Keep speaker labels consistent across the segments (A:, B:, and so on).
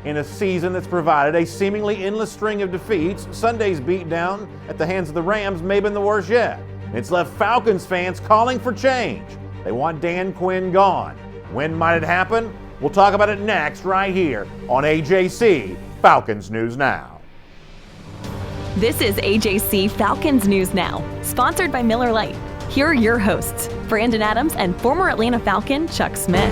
A: In a season that's provided a seemingly endless string of defeats, Sunday's beatdown at the hands of the Rams may have been the worst yet. It's left Falcons fans calling for change. They want Dan Quinn gone. When might it happen? We'll talk about it next right here on AJC Falcons News Now.
B: This is AJC Falcons News Now, sponsored by Miller Lite. Here are your hosts, Brandon Adams and former Atlanta Falcon Chuck Smith.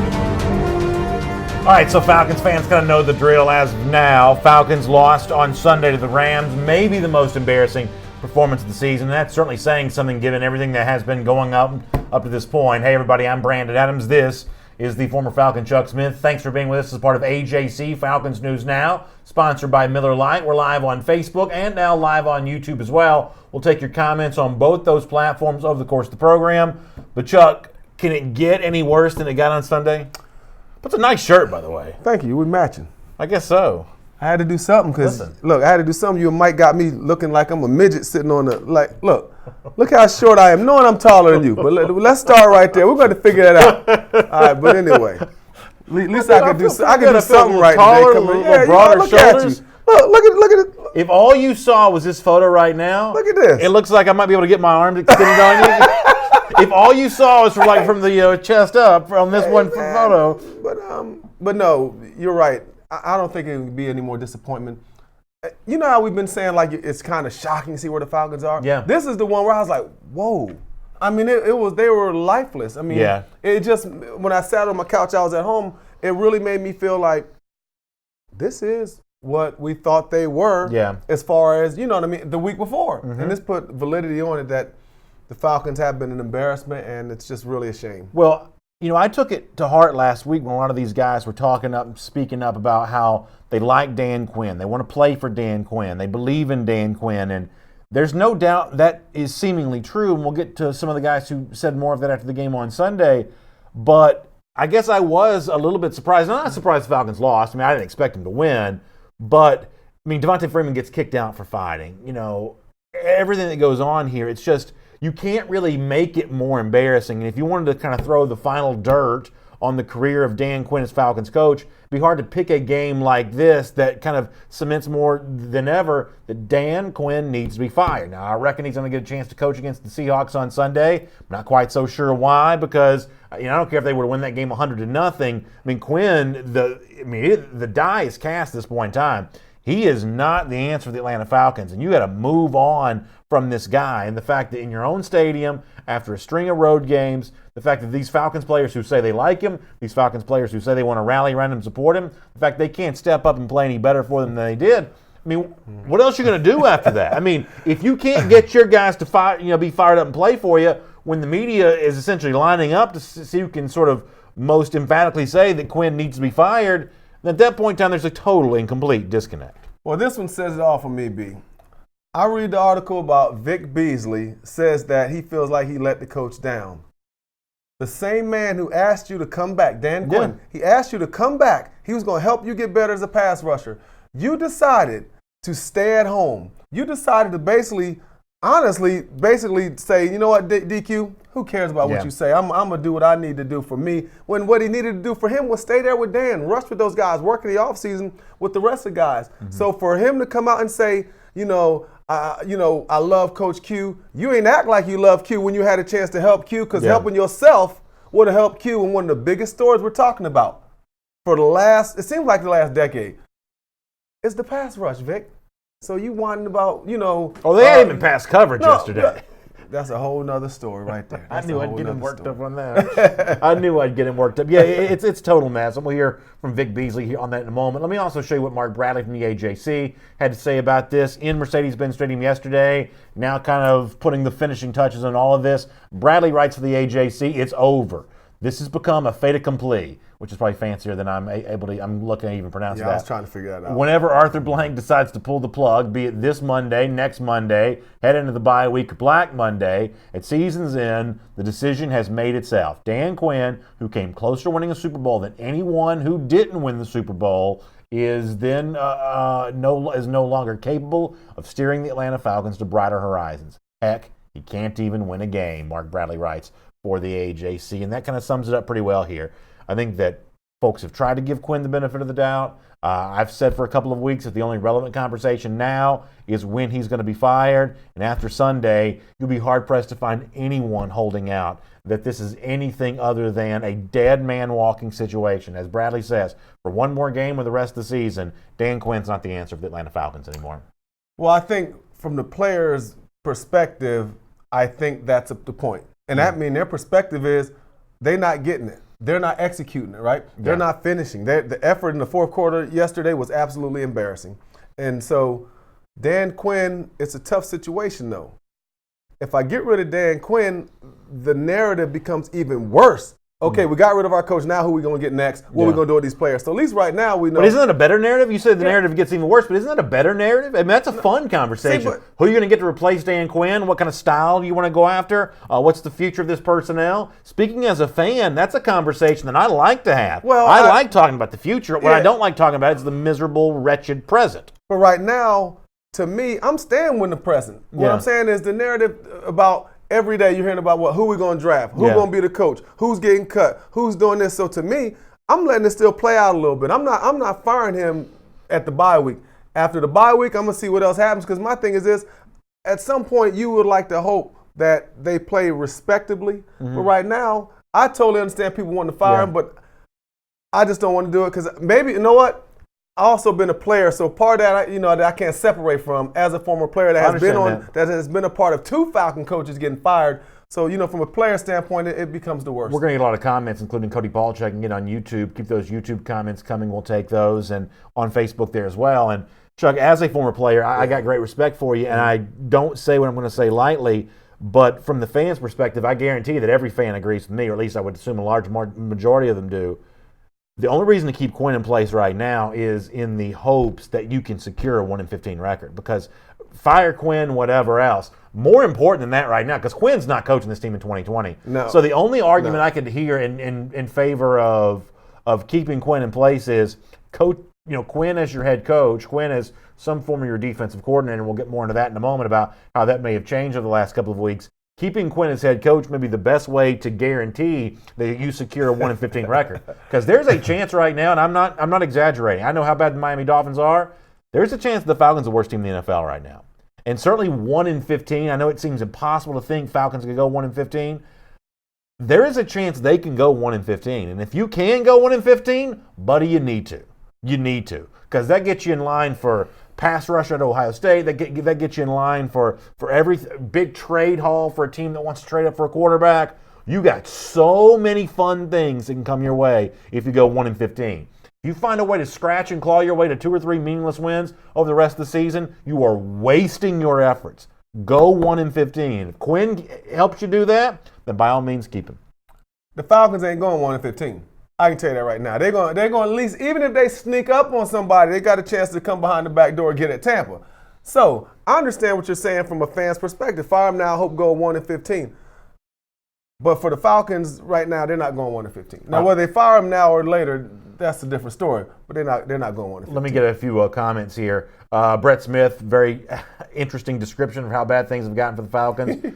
A: All right, so Falcons fans kind of know the drill as of now. Falcons lost on Sunday to the Rams, maybe the most embarrassing performance of the season. That's certainly saying something given everything that has been going up to this point. Hey, everybody, I'm Brandon Adams. This is the former Falcon Chuck Smith. Thanks for being with us as part of AJC Falcons News Now, sponsored by Miller Lite. We're live on Facebook and now live on YouTube as well. We'll take your comments on both those platforms over the course of the program. But Chuck, can it get any worse than it got on Sunday? That's a nice shirt, by the way.
C: Thank you. We're matching.
A: I guess so.
C: I had to do something because, look, I had to do something. You might got me looking like I'm a midget sitting on the, look how short I am, knowing I'm taller than you. But let's start right there. We're going to figure that out. All right, but anyway, at least I could do something right
A: taller,
C: today.
A: Yeah, broader shoulders.
C: Look at it.
A: If all you saw was this photo right now,
C: Look at this.
A: It looks like I might be able to get my arms extended on you. If all you saw was from the chest up on this photo.
C: But no, you're right. I don't think it would be any more disappointment. You know how we've been saying, like, it's kind of shocking to see where the Falcons are?
A: Yeah.
C: This is the one where I was like, whoa. I mean, they were lifeless. I mean,
A: yeah.
C: It just, when I sat on my couch, I was at home, it really made me feel like this is what we thought they were as far as, you know what I mean, the week before. Mm-hmm. And this put validity on it that the Falcons have been an embarrassment, and it's just really a shame.
A: Well, you know, I took it to heart last week when a lot of these guys were speaking up about how they like Dan Quinn. They want to play for Dan Quinn. They believe in Dan Quinn. And there's no doubt that is seemingly true. And we'll get to some of the guys who said more of that after the game on Sunday. But I guess I was a little bit surprised. I'm not surprised the Falcons lost. I mean, I didn't expect them to win. But, I mean, Devontae Freeman gets kicked out for fighting. You know, everything that goes on here, it's just – you can't really make it more embarrassing. And if you wanted to kind of throw the final dirt on the career of Dan Quinn as Falcons coach, it'd be hard to pick a game like this that kind of cements more than ever that Dan Quinn needs to be fired. Now, I reckon he's going to get a chance to coach against the Seahawks on Sunday. I'm not quite so sure why, because I don't care if they were to win that game 100-0. I mean, Quinn, the die is cast at this point in time. He is not the answer for the Atlanta Falcons, and you got to move on from this guy. And the fact that in your own stadium, after a string of road games, the fact that these Falcons players who say they like him, these Falcons players who say they want to rally around him and support him, the fact they can't step up and play any better for them than they did. I mean, what else are you going to do after that? I mean, if you can't get your guys to be fired up and play for you when the media is essentially lining up to see who can sort of most emphatically say that Quinn needs to be fired, at that point in time, there's a total and complete disconnect.
C: Well, this one says it all for me, B. I read the article about Vic Beasley says that he feels like he let the coach down. The same man who asked you to come back, Dan Quinn, he asked you to come back. He was going to help you get better as a pass rusher. You decided to stay at home. You decided to basically say, you know what, DQ, who cares about what you say? I'm going to do what I need to do for me. When what he needed to do for him was stay there with Dan, rush with those guys, work in the offseason with the rest of the guys. Mm-hmm. So for him to come out and say, I love Coach Q, you ain't act like you love Q when you had a chance to help Q, because helping yourself would have helped Q in one of the biggest stories we're talking about for it seems like the last decade. It's the pass rush, Vic. So you whining about,
A: Oh, they hadn't even pass coverage yesterday.
C: That's a whole nother story right there.
A: I knew I'd get him worked up on that. I knew I'd get him worked up. Yeah, it's total mess. And we'll hear from Vic Beasley on that in a moment. Let me also show you what Mark Bradley from the AJC had to say about this in Mercedes-Benz Stadium yesterday, now kind of putting the finishing touches on all of this. Bradley writes for the AJC, it's over. This has become a fait accompli, which is probably fancier than I'm looking to even pronounce that.
C: Yeah, I was trying to figure that out.
A: Whenever Arthur Blank decides to pull the plug, be it this Monday, next Monday, head into the bye week, Black Monday, at season's end, the decision has made itself. Dan Quinn, who came closer to winning a Super Bowl than anyone who didn't win the Super Bowl, is no longer capable of steering the Atlanta Falcons to brighter horizons. Heck, he can't even win a game, Mark Bradley writes for the AJC, and that kind of sums it up pretty well here. I think that Folks have tried to give Quinn the benefit of the doubt. I've said for a couple of weeks that the only relevant conversation now is when he's going to be fired. And after Sunday, you'll be hard-pressed to find anyone holding out that this is anything other than a dead man walking situation. As Bradley says, for one more game with the rest of the season, Dan Quinn's not the answer for the Atlanta Falcons anymore.
C: Well, I think from the players' perspective, I think that's the point. And that means their perspective is they're not getting it. They're not executing it, right? They're not finishing. The effort in the fourth quarter yesterday was absolutely embarrassing. And so Dan Quinn, it's a tough situation, though. If I get rid of Dan Quinn, the narrative becomes even worse. Okay, we got rid of our coach. Now who are we going to get next? What are we going to do with these players? So at least right now we know.
A: But isn't that a better narrative? You said the narrative gets even worse, but isn't that a better narrative? I mean, that's a fun conversation. Who are you going to get to replace Dan Quinn? What kind of style do you want to go after? What's the future of this personnel? Speaking as a fan, that's a conversation that I like to have. Well, I like talking about the future. What I don't like talking about is the miserable, wretched present.
C: But right now, to me, I'm staying with the present. What I'm saying is the narrative about every day you're hearing about who we're going to draft, who's going to be the coach, who's getting cut, who's doing this. So to me, I'm letting it still play out a little bit. I'm not firing him at the bye week. After the bye week, I'm going to see what else happens, because my thing is this, at some point you would like to hope that they play respectably. Mm-hmm. But right now, I totally understand people wanting to fire him, but I just don't want to do it because maybe, you know what? I've also been a player, so part of that, that I can't separate from as a former player that has been a part of 2 Falcon coaches getting fired. So, from a player standpoint, it becomes the worst.
A: We're going to get a lot of comments, including Cody Paulchek, and get on YouTube. Keep those YouTube comments coming. We'll take those, and on Facebook there as well. And Chuck, as a former player, I got great respect for you, and I don't say what I'm going to say lightly, but from the fans' perspective, I guarantee that every fan agrees with me, or at least I would assume a large majority of them do. The only reason to keep Quinn in place right now is in the hopes that you can secure a 1-15 record, because fire Quinn, whatever else. More important than that right now, because Quinn's not coaching this team in 2020.
C: No.
A: So the only argument I could hear in favor of keeping Quinn in place is Quinn as your head coach, Quinn as some form of your defensive coordinator. We'll get more into that in a moment about how that may have changed over the last couple of weeks. Keeping Quinn as head coach may be the best way to guarantee that you secure a 1-15 record. Because there's a chance right now, and I'm not exaggerating. I know how bad the Miami Dolphins are. There's a chance the Falcons are the worst team in the NFL right now. And certainly 1-15. I know it seems impossible to think Falcons can go 1-15. There is a chance they can go 1-15. And if you can go 1-15, buddy, you need to. You need to. Because that gets you in line for pass rush at Ohio State. That gets you in line for every big trade haul for a team that wants to trade up for a quarterback. You got so many fun things that can come your way if you go 1-15. If you find a way to scratch and claw your way to 2 or 3 meaningless wins over the rest of the season, you are wasting your efforts. Go 1-15. If Quinn helps you do that, then by all means keep him.
C: The Falcons ain't going 1-15. I can tell you that right now. They're going to at least, even if they sneak up on somebody, they got a chance to come behind the back door and get at Tampa. So I understand what you're saying from a fan's perspective. Fire them now, hope go 1-15. But for the Falcons right now, they're not going 1-15. Now, whether they fire them now or later, that's a different story. But they're not going 1-15.
A: Let me get a few comments here. Brett Smith, very interesting description of how bad things have gotten for the Falcons.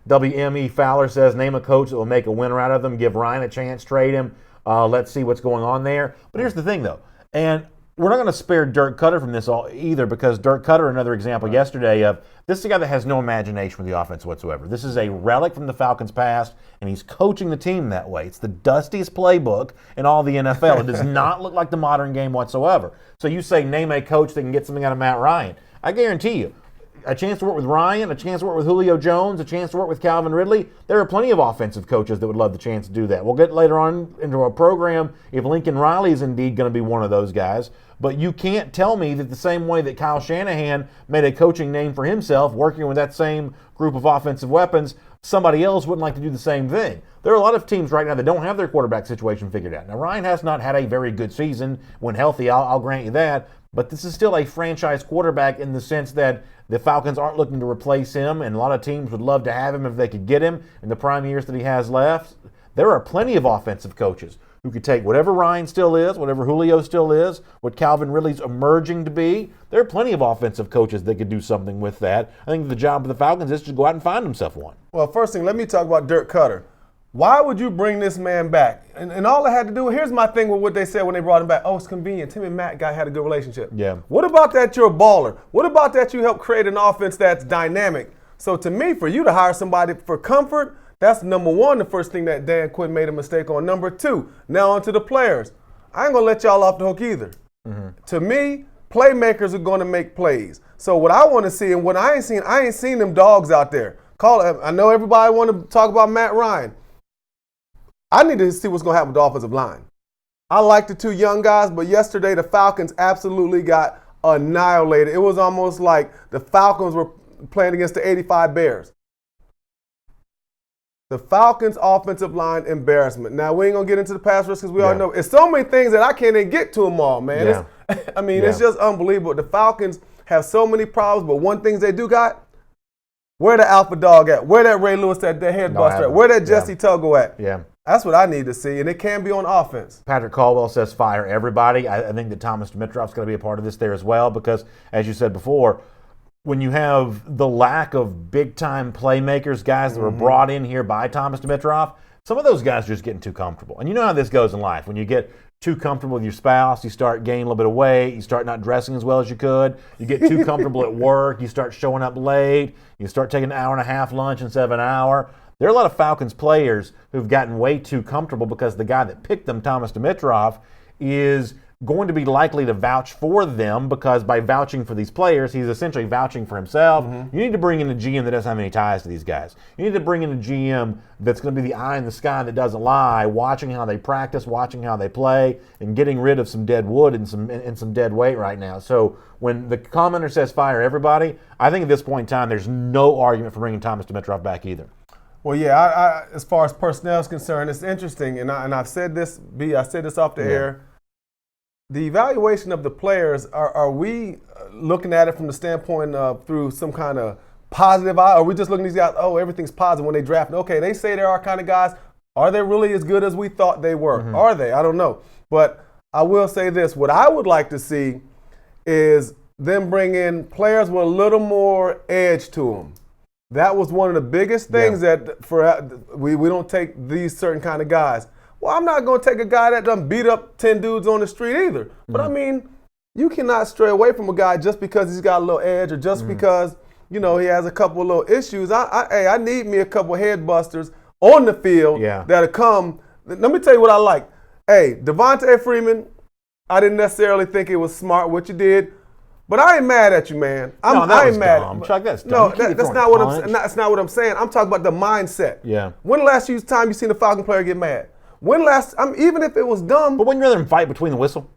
A: WME Fowler says, name a coach that will make a winner out of them. Give Ryan a chance, trade him. Let's see what's going on there. But here's the thing, though. And we're not going to spare Dirk Cutter from this either, because Dirk Cutter, another example yesterday of this is a guy that has no imagination for the offense whatsoever. This is a relic from the Falcons' past, and he's coaching the team that way. It's the dustiest playbook in all the NFL. It does not look like the modern game whatsoever. So you say, name a coach that can get something out of Matt Ryan. I guarantee you, a chance to work with Ryan, a chance to work with Julio Jones, a chance to work with Calvin Ridley. There are plenty of offensive coaches that would love the chance to do that. We'll get later on into our program if Lincoln Riley is indeed going to be one of those guys. But you can't tell me that the same way that Kyle Shanahan made a coaching name for himself working with that same group of offensive weapons, somebody else wouldn't like to do the same thing. There are a lot of teams right now that don't have their quarterback situation figured out. Now, Ryan has not had a very good season when healthy, I'll grant you that. But this is still a franchise quarterback in the sense that the Falcons aren't looking to replace him, and a lot of teams would love to have him if they could get him in the prime years that he has left. There are plenty of offensive coaches who could take whatever Ryan still is, whatever Julio still is, what Calvin Ridley's emerging to be. There are plenty of offensive coaches that could do something with that. I think the job of the Falcons is to go out and find himself one.
C: Well, first thing, let me talk about Dirk Cutter. Why would you bring this man back? And all I had to do, here's my thing with what they said when they brought him back. Oh, it's convenient. Tim and Matt had a good relationship.
A: Yeah.
C: What about that you're a baller? What about that you help create an offense that's dynamic? So to me, for you to hire somebody for comfort, that's number one, the first thing that Dan Quinn made a mistake on. Number two, now onto the players. I ain't going to let y'all off the hook either. To me, playmakers are going to make plays. So what I want to see and what I ain't seen them dogs out there. I know everybody want to talk about Matt Ryan. I need to see what's going to happen with the offensive line. I like the two young guys, but yesterday the Falcons absolutely got annihilated. It was almost like the Falcons were playing against the 85 Bears. The Falcons' offensive line embarrassment. Now, we ain't going to get into the pass rush because we all know it's so many things that I can't even get to them all, man.
A: Yeah.
C: It's just unbelievable. The Falcons have so many problems, but one thing they do got, where the alpha dog at? Where that Ray Lewis, that head buster at? Where that Jesse Tuggle at?
A: Yeah.
C: That's what I need to see, and it can be on offense.
A: Patrick Caldwell says fire everybody. I think that Thomas Dimitrov's going to be a part of this there as well because, as you said before, when you have the lack of big-time playmakers, guys that were brought in here by Thomas Dimitrov, some of those guys are just getting too comfortable. And you know how this goes in life. When you get too comfortable with your spouse, you start gaining a little bit of weight, you start not dressing as well as you could, you get too comfortable at work, you start showing up late, you start taking an hour-and-a-half lunch instead of an hour. There are a lot of Falcons players who've gotten way too comfortable because the guy that picked them, Thomas Dimitrov, is going to be likely to vouch for them because by vouching for these players, he's essentially vouching for himself. You need to bring in a GM that doesn't have any ties to these guys. You need to bring in a GM that's going to be the eye in the sky that doesn't lie, watching how they practice, watching how they play, and getting rid of some dead wood and some dead weight right now. So when the commenter says fire everybody, I think at this point in time, there's no argument for bringing Thomas Dimitrov back either.
C: Well, yeah, I as far as personnel is concerned, it's interesting, and I've said this, I said this off the air. The evaluation of the players, are we looking at it from the standpoint of through some kind of positive eye? Or are we just looking at these guys, oh, everything's positive when they draft? Okay, they say they are kind of guys. Are they really as good as we thought they were? Are they? I don't know. But I will say this. What I would like to see is them bring in players with a little more edge to them. That was one of the biggest things that we don't take these certain kind of guys. Well, I'm not going to take a guy that done beat up 10 dudes on the street either. But I mean, you cannot stray away from a guy just because he's got a little edge or just because, he has a couple of little issues. I need me a couple of head busters on the field that'll come. Let me tell you what I like. Hey, Devontae Freeman, I didn't necessarily think it was smart what you did. But I ain't mad at you, man. I ain't mad.
A: Dumb. Chuck, that's
C: dumb.
A: No,
C: that's not what I'm. That's not what I'm saying. I'm talking about the mindset.
A: Yeah.
C: When the last time you seen a Falcon player get mad? Even if it was dumb.
A: But wouldn't you rather him fight between the whistle?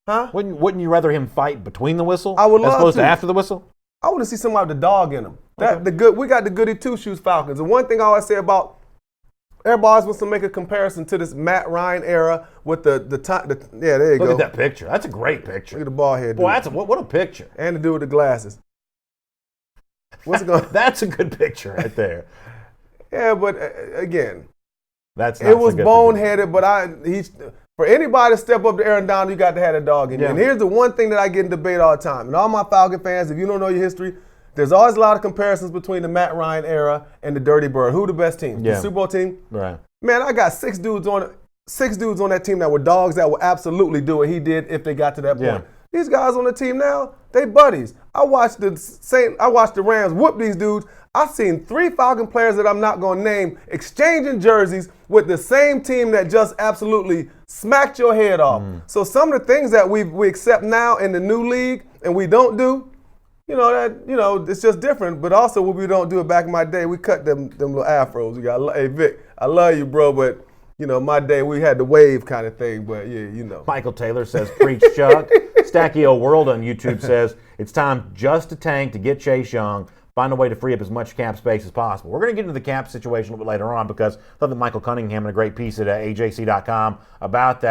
C: Huh?
A: Wouldn't you rather him fight between the whistle?
C: I would love
A: as opposed to
C: to
A: after the whistle?
C: I want to see somebody with the dog in them.
A: Okay.
C: We got the goody two shoes Falcons. And one thing I always say about everybody always wants to make a comparison to this Matt Ryan era with the yeah, there you go.
A: Look at that picture. That's a great picture.
C: Look at the ball head.
A: Boy, what a picture.
C: And the dude with the glasses. What's it going?
A: That's a good picture right there.
C: Yeah, but again,
A: it
C: was boneheaded. But for anybody to step up to Aaron Donald, you got to have a dog in you. And here's the one thing that I get in debate all the time. And all my Falcon fans, if you don't know your history, there's always a lot of comparisons between the Matt Ryan era and the Dirty Bird. Who the best team?
A: Yeah.
C: The Super Bowl team?
A: Right.
C: Man, I got six dudes on that team that were dogs that would absolutely do what he did if they got to that point.
A: Yeah.
C: These guys on the team now, they buddies. I watched the Rams whoop these dudes. I've seen 3 Falcon players that I'm not going to name exchanging jerseys with the same team that just absolutely smacked your head off. So some of the things that we accept now in the new league and we don't do, it's just different. But also what we don't do it back in my day, we cut them little afros. We got, hey Vic, I love you, bro, but my day we had the wave kind of thing. But
A: Michael Taylor says, preach Chuck. Stackio World on YouTube says, it's time just to tank to get Chase Young. Find a way to free up as much cap space as possible. We're going to get into the cap situation a little bit later on because I thought that Michael Cunningham had a great piece at AJC.com about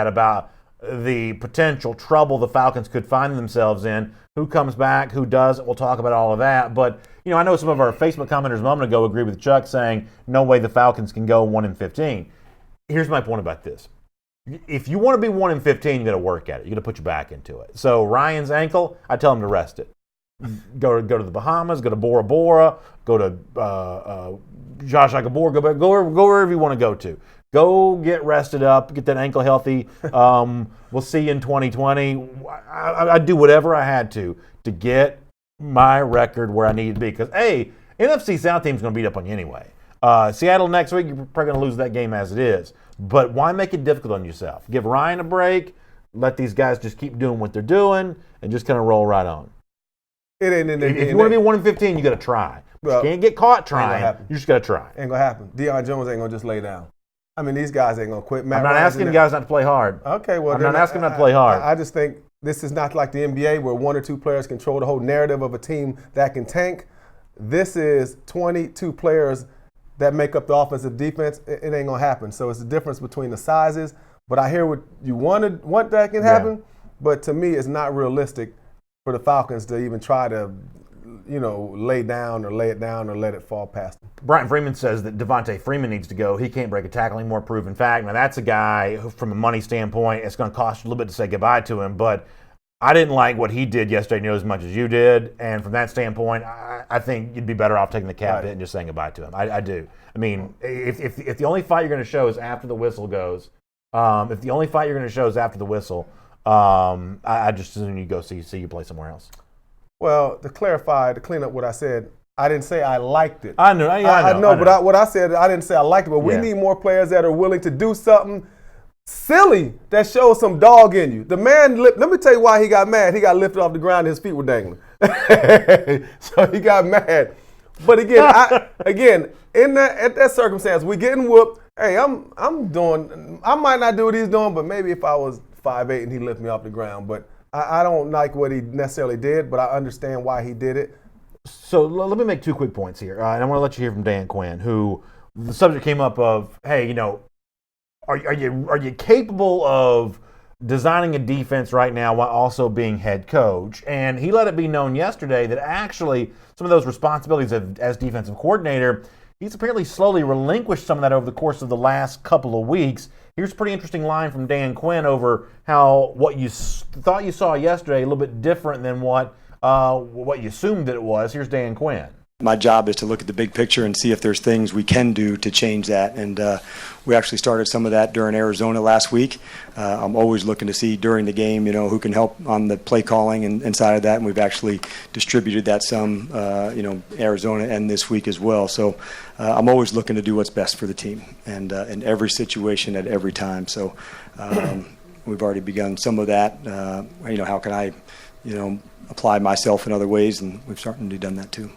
A: the potential trouble the Falcons could find themselves in. Who comes back, who doesn't, we'll talk about all of that. But, I know some of our Facebook commenters a moment ago agree with Chuck saying no way the Falcons can go 1-15. Here's my point about this. If you want to be 1-15, you got to work at it. You got to put your back into it. So Ryan's ankle, I tell him to rest it. go to the Bahamas, go to Bora Bora, go to Josh Agabor, go wherever you want to go to. Go get rested up, get that ankle healthy. We'll see you in 2020. I'd do whatever I had to get my record where I need to be. Because, hey, NFC South team's going to beat up on you anyway. Seattle next week, you're probably going to lose that game as it is. But why make it difficult on yourself? Give Ryan a break. Let these guys just keep doing what they're doing and just kind of roll right on. If you want to be 1-15, you got to try. Well, you can't get caught trying. You just got to try.
C: Ain't going to happen. Deion Jones ain't going to just lay down. I mean, these guys ain't going to quit.
A: I'm not asking the guys not to play hard.
C: Okay, well,
A: I'm not asking them not to play hard.
C: I just think this is not like the NBA where one or two players control the whole narrative of a team that can tank. This is 22 players that make up the offensive defense. It ain't going to happen. So it's the difference between the sizes. But I hear what you want that can happen. Yeah. But to me, it's not realistic for the Falcons to even try to, lay it down or let it fall past them.
A: Brian Freeman says that Devontae Freeman needs to go. He can't break a tackle anymore, proven fact. Now, that's a guy who, from a money standpoint, it's going to cost you a little bit to say goodbye to him. But I didn't like what he did yesterday near as much as you did. And from that standpoint, I think you'd be better off taking the cap hit and just saying goodbye to him. I do. I mean, if the only fight you're going to show is after the whistle goes, I just assume you go see you play somewhere else.
C: Well, to clean up what I said, I didn't say I liked it.
A: I know.
C: But what I said, I didn't say I liked it. But we need more players that are willing to do something silly that shows some dog in you. The man, let me tell you why he got mad. He got lifted off the ground and his feet were dangling. So he got mad. But again, at that circumstance, we getting whooped. Hey, I might not do what he's doing, but maybe if I was 5'8" and he lifted me off the ground. But I don't like what he necessarily did, but I understand why he did it.
A: So let me make two quick points here. And I want to let you hear from Dan Quinn, who the subject came up of, hey, are you capable of designing a defense right now while also being head coach? And he let it be known yesterday that actually some of those responsibilities as defensive coordinator, he's apparently slowly relinquished some of that over the course of the last couple of weeks. Here's a pretty interesting line from Dan Quinn over how what you thought you saw yesterday a little bit different than what you assumed that it was. Here's Dan Quinn.
D: My job is to look at the big picture and see if there's things we can do to change that. And we actually started some of that during Arizona last week. I'm always looking to see during the game, who can help on the play calling and inside of that. And we've actually distributed that some, Arizona and this week as well. So I'm always looking to do what's best for the team and in every situation at every time. So we've already begun some of that. How can I, apply myself in other ways? And we've certainly done that too.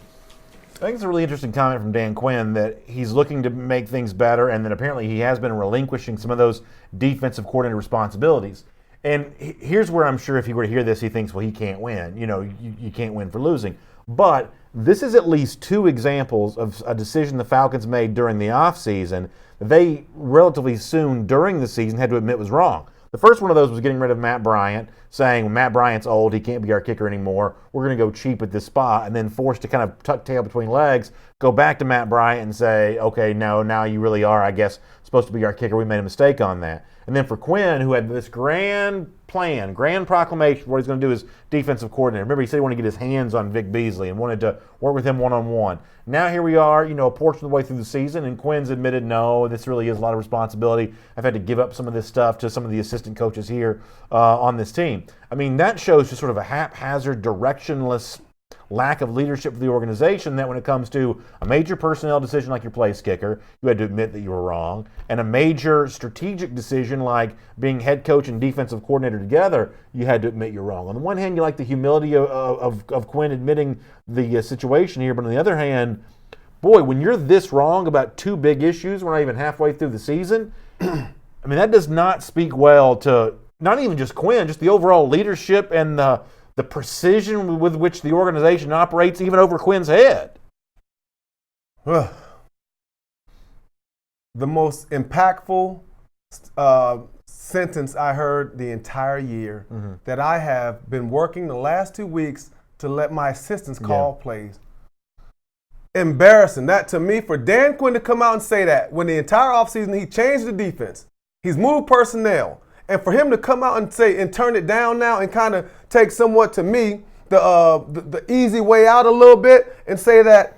A: I think it's a really interesting comment from Dan Quinn that he's looking to make things better and that apparently he has been relinquishing some of those defensive coordinator responsibilities. And here's where I'm sure if he were to hear this, he thinks, well, he can't win. You can't win for losing. But this is at least two examples of a decision the Falcons made during the offseason that they relatively soon during the season had to admit was wrong. The first one of those was getting rid of Matt Bryant, saying Matt Bryant's old, he can't be our kicker anymore, we're going to go cheap at this spot, and then forced to kind of tuck tail between legs, go back to Matt Bryant and say, okay, no, now you really are, I guess, supposed to be our kicker. We made a mistake on that. And then for Quinn, who had this grand plan, grand proclamation for what he's going to do as defensive coordinator. Remember, he said he wanted to get his hands on Vic Beasley and wanted to work with him one-on-one. Now here we are, a portion of the way through the season, and Quinn's admitted, no, this really is a lot of responsibility. I've had to give up some of this stuff to some of the assistant coaches here on this team. I mean, that shows just sort of a haphazard, directionless lack of leadership for the organization that when it comes to a major personnel decision like your place kicker, you had to admit that you were wrong, and a major strategic decision like being head coach and defensive coordinator together, you had to admit you're wrong. On the one hand, you like the humility of Quinn admitting the situation here, but on the other hand, boy, when you're this wrong about two big issues, we're not even halfway through the season, I mean, that does not speak well to not even just Quinn, just the overall leadership and the precision with which the organization operates even over Quinn's head.
C: The most impactful sentence I heard the entire year that I have been working the last 2 weeks to let my assistants call plays. Embarrassing. That to me, for Dan Quinn to come out and say that when the entire offseason he changed the defense, he's moved personnel, and for him to come out and say and turn it down now and kind of take somewhat to me the the easy way out a little bit and say that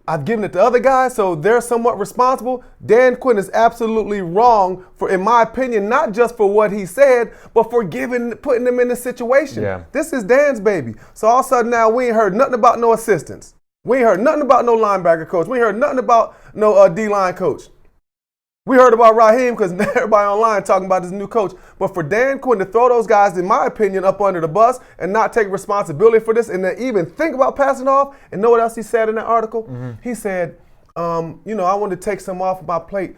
C: I've given it to other guys, so they're somewhat responsible. Dan Quinn is absolutely wrong for, in my opinion, not just for what he said, but for putting them in this situation.
A: Yeah.
C: This is Dan's baby. So all of a sudden now we ain't heard nothing about no assistants. We ain't heard nothing about no linebacker coach. We ain't heard nothing about no D-line coach. We heard about Raheem because everybody online talking about this new coach. But for Dan Quinn to throw those guys, in my opinion, up under the bus and not take responsibility for this and then even think about passing off, and know what else he said in that article? Mm-hmm. He said, I want to take some off my plate,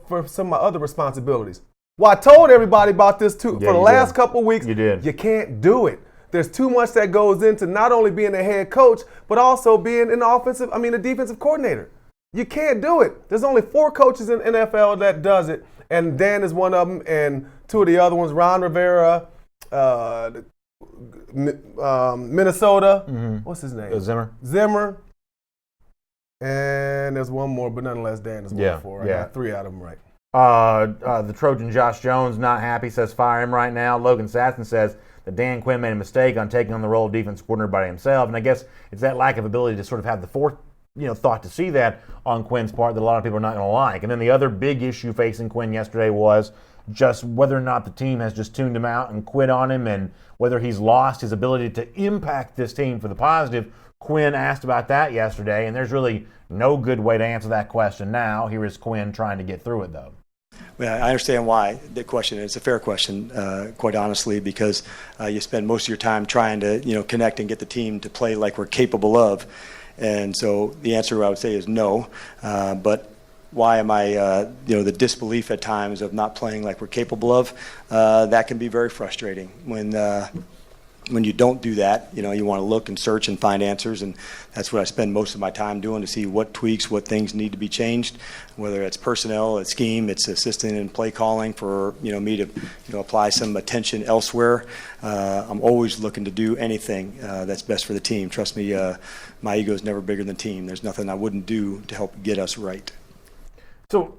C: for some of my other responsibilities. Well, I told everybody about this too for the last couple of weeks.
A: You did.
C: You can't do it. There's too much that goes into not only being a head coach, but also being a defensive coordinator. You can't do it. There's only 4 coaches in NFL that does it, and Dan is one of them, and 2 of the other ones, Ron Rivera, Minnesota. Mm-hmm. What's his name? Zimmer. And there's one more, but nonetheless, Dan is one for. I got 3 out of them right.
A: The Trojan Josh Jones not happy, says fire him right now. Logan Sasson says that Dan Quinn made a mistake on taking on the role of defense coordinator by himself, and I guess it's that lack of ability to sort of have the thought to see that on Quinn's part that a lot of people are not going to like. And then the other big issue facing Quinn yesterday was just whether or not the team has just tuned him out and quit on him, and whether he's lost his ability to impact this team for the positive. Quinn asked about that yesterday, and there's really no good way to answer that question now. Here is Quinn trying to get through it, though.
D: Well, I understand why the question is a fair question, quite honestly, because you spend most of your time trying to connect and get the team to play like we're capable of. And so the answer I would say is no. But why am I, the disbelief at times of not playing like we're capable of? That can be very frustrating when you don't do that. You want to look and search and find answers, and that's what I spend most of my time doing, to see what tweaks, what things need to be changed, whether it's personnel, it's scheme, it's assistant and play calling for me to apply some attention elsewhere. I'm always looking to do anything that's best for the team. Trust me, my ego is never bigger than the team. There's nothing I wouldn't do to help get us right.
A: So,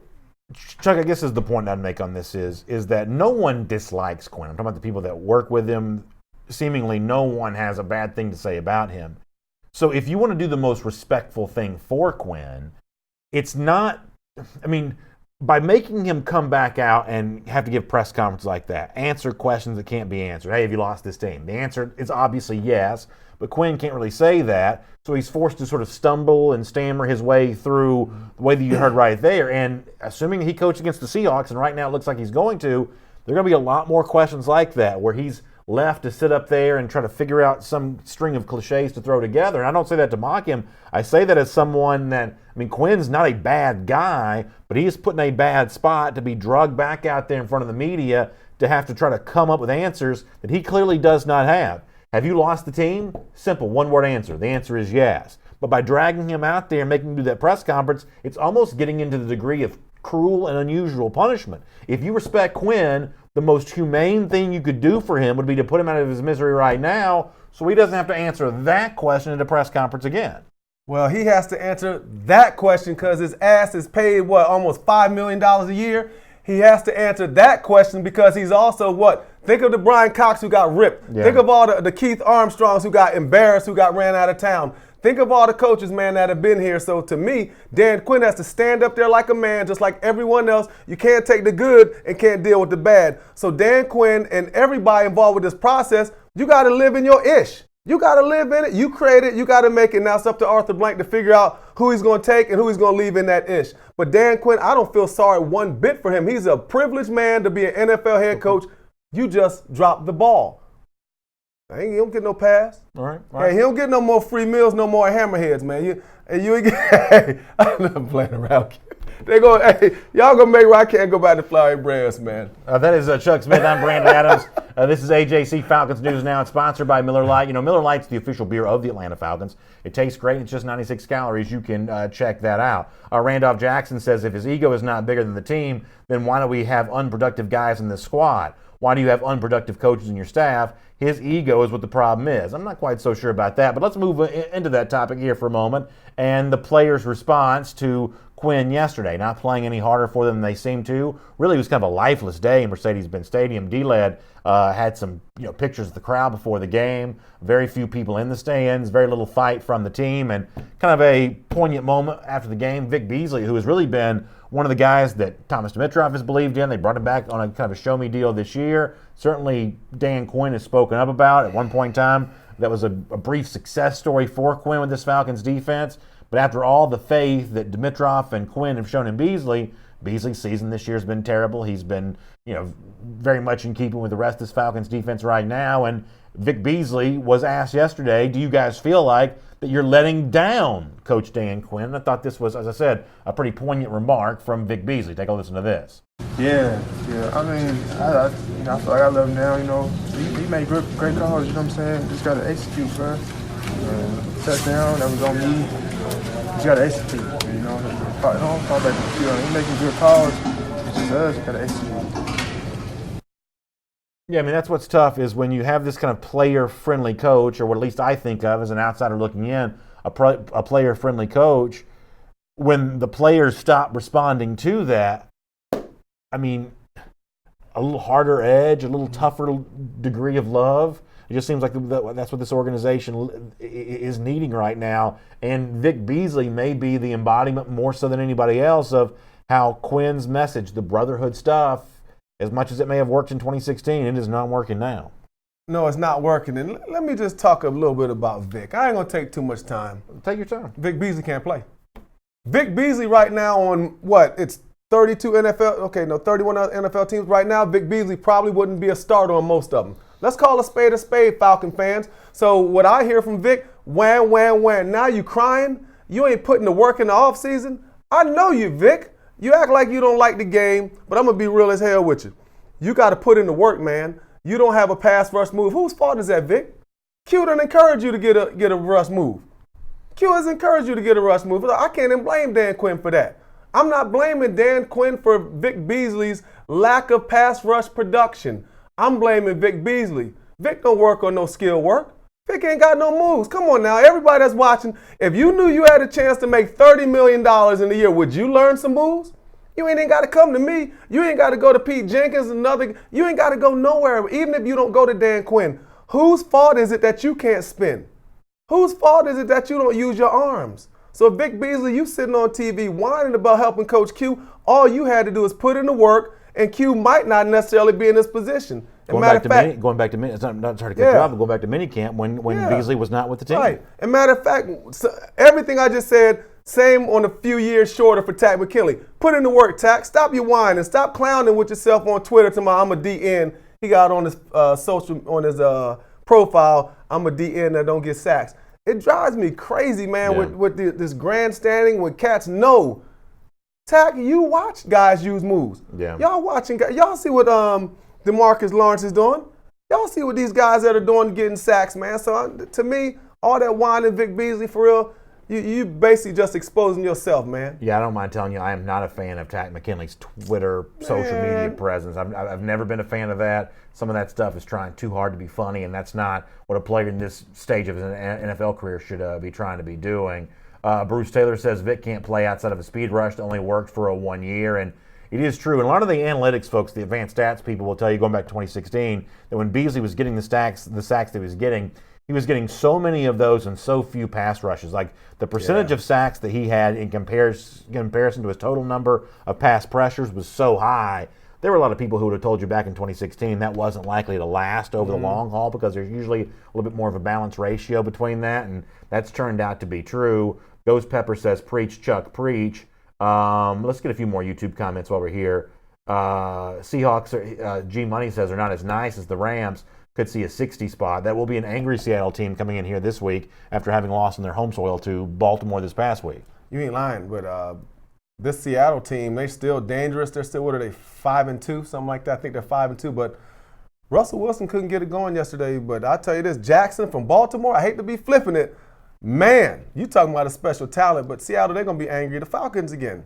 A: Chuck, I guess is the point I'd make on this is that no one dislikes Quinn. I'm talking about the people that work with him. Seemingly no one has a bad thing to say about him. So if you want to do the most respectful thing for Quinn, it's not, by making him come back out and have to give press conferences like that, answer questions that can't be answered. Hey, have you lost this team? The answer is obviously yes, but Quinn can't really say that, so he's forced to sort of stumble and stammer his way through the way that you heard right there. And assuming he coached against the Seahawks, and right now it looks like he's going to, there are going to be a lot more questions like that where he's left to sit up there and try to figure out some string of cliches to throw together. And I don't say that to mock him. I say that as someone that, Quinn's not a bad guy, but he is put in a bad spot to be drugged back out there in front of the media to have to try to come up with answers that he clearly does not have. Have you lost the team? Simple, one-word answer. The answer is yes. But by dragging him out there and making him do that press conference, it's almost getting into the degree of cruel and unusual punishment. If you respect Quinn, the most humane thing you could do for him would be to put him out of his misery right now so he doesn't have to answer that question at a press conference again.
C: Well, he has to answer that question because his ass is paid, almost $5 million a year. He has to answer that question because he's also Think of the Brian Cox who got ripped. Yeah. Think of all the Keith Armstrongs who got embarrassed, who got ran out of town. Think of all the coaches, man, that have been here. So to me, Dan Quinn has to stand up there like a man, just like everyone else. You can't take the good and can't deal with the bad. So Dan Quinn and everybody involved with this process, you got to live in your ish. You got to live in it. You create it. You got to make it. Now it's up to Arthur Blank to figure out who he's going to take and who he's going to leave in that ish. But Dan Quinn, I don't feel sorry one bit for him. He's a privileged man to be an NFL head coach. You just dropped the ball. He don't get no pass.
A: All right.
C: Hey, he don't get no more free meals, no more hammerheads, man. You ain't get, I'm not playing around. Y'all gonna make where I can't go back to Flowery Brands, man.
A: That is Chuck Smith. I'm Brandon Adams. This is AJC Falcons News Now. It's sponsored by Miller Lite. Miller Lite's the official beer of the Atlanta Falcons. It tastes great. It's just 96 calories. You can check that out. Randolph Jackson says if his ego is not bigger than the team, then why do we have unproductive guys in this squad? Why do you have unproductive coaches in your staff? His ego is what the problem is. I'm not quite so sure about that, but let's move into that topic here for a moment and the players' response to Quinn yesterday, not playing any harder for them than they seemed to. Really, it was kind of a lifeless day in Mercedes-Benz Stadium. D-Led had some pictures of the crowd before the game. Very few people in the stands, very little fight from the team, and kind of a poignant moment after the game. Vic Beasley, who has really been one of the guys that Thomas Dimitroff has believed in. They brought him back on a kind of a show-me deal this year. Certainly, Dan Quinn has spoken up about it. At one point in time, that was a brief success story for Quinn with this Falcons defense. But after all the faith that Dimitroff and Quinn have shown in Beasley, Beasley's season this year has been terrible. He's been, very much in keeping with the rest of this Falcons defense right now. And Vic Beasley was asked yesterday, do you guys feel like that you're letting down Coach Dan Quinn? I thought this was, as I said, a pretty poignant remark from Vic Beasley. Take a listen to this.
E: Yeah. I mean, I feel like I let him down. He made great calls. You know what I'm saying? Just gotta execute, bro. Touchdown, that was on me. Just gotta execute. Don't fall back to the field. He's making good calls. It's just us. You gotta execute.
A: Yeah, I mean, that's what's tough is when you have this kind of player-friendly coach, or what at least I think of as an outsider looking in, a player-friendly coach, when the players stop responding to that, I mean, a little harder edge, a little tougher degree of love. It just seems like that's what this organization is needing right now. And Vic Beasley may be the embodiment more so than anybody else of how Quinn's message, the brotherhood stuff, as much as it may have worked in 2016, it is not working now.
C: No, it's not working. And let me just talk a little bit about Vic. I ain't going to take too much time.
A: Take your time.
C: Vic Beasley can't play. Vic Beasley right now on what? It's 31 NFL teams right now. Vic Beasley probably wouldn't be a starter on most of them. Let's call a spade, Falcon fans. So what I hear from Vic, wham. Now you crying? You ain't putting the work in the offseason? I know you, Vic. You act like you don't like the game, but I'm going to be real as hell with you. You got to put in the work, man. You don't have a pass rush move. Whose fault is that, Vic? Q done encourage you to get a rush move. Q has encouraged you to get a rush move. I can't even blame Dan Quinn for that. I'm not blaming Dan Quinn for Vic Beasley's lack of pass rush production. I'm blaming Vic Beasley. Vic don't work on no skill work. Vic ain't got no moves. Come on now, everybody that's watching, if you knew you had a chance to make $30 million in a year, would you learn some moves? You ain't even got to come to me. You ain't got to go to Pete Jenkins, you ain't got to go nowhere, even if you don't go to Dan Quinn. Whose fault is it that you can't spin? Whose fault is it that you don't use your arms? So Vic Beasley, you sitting on TV whining about helping Coach Q, all you had to do is put in the work, and Q might not necessarily be in this position. Going back to
A: mini, it's not trying to cut you off, but going back to minicamp when Beasley was not with the team.
C: Right. And matter of fact, everything I just said, same on a few years shorter for Tack McKinley. Put in the work, Tack. Stop your whining. Stop clowning with yourself on Twitter to my I'm a DN. He got on his profile, I'm a DN that don't get sacks. It drives me crazy, man, with this grandstanding when cats know. Tack, you watch guys use moves.
A: Yeah.
C: Y'all watching, y'all see what DeMarcus Lawrence is doing. Y'all see what these guys that are doing getting sacks, man. So to me, all that whining Vic Beasley, for real, you basically just exposing yourself, man.
A: Yeah, I don't mind telling you, I am not a fan of Tack McKinley's Twitter, social media presence. I've never been a fan of that. Some of that stuff is trying too hard to be funny, and that's not what a player in this stage of his NFL career should be trying to be doing. Bruce Taylor says Vic can't play outside of a speed rush that only worked for 1 year, and it is true. And a lot of the analytics folks, the advanced stats people will tell you, going back to 2016, that when Beasley was getting the sacks that he was getting so many of those and so few pass rushes. Like the percentage of sacks that he had in comparison to his total number of pass pressures was so high. There were a lot of people who would have told you back in 2016 that wasn't likely to last over the long haul because there's usually a little bit more of a balanced ratio between that, and that's turned out to be true. Ghost Pepper says, preach, Chuck, preach. Let's get a few more YouTube comments while we're here. Seahawks, G Money says, are not as nice as the Rams. Could see a 60 spot. That will be an angry Seattle team coming in here this week after having lost in their home soil to Baltimore this past week.
C: You ain't lying, but this Seattle team, they still dangerous. They're still, what are they, 5-2, something like that? I think they're 5-2, but Russell Wilson couldn't get it going yesterday. But I tell you this, Jackson from Baltimore, I hate to be flipping it. Man, you talking about a special talent, but Seattle, they're going to be angry. The Falcons again.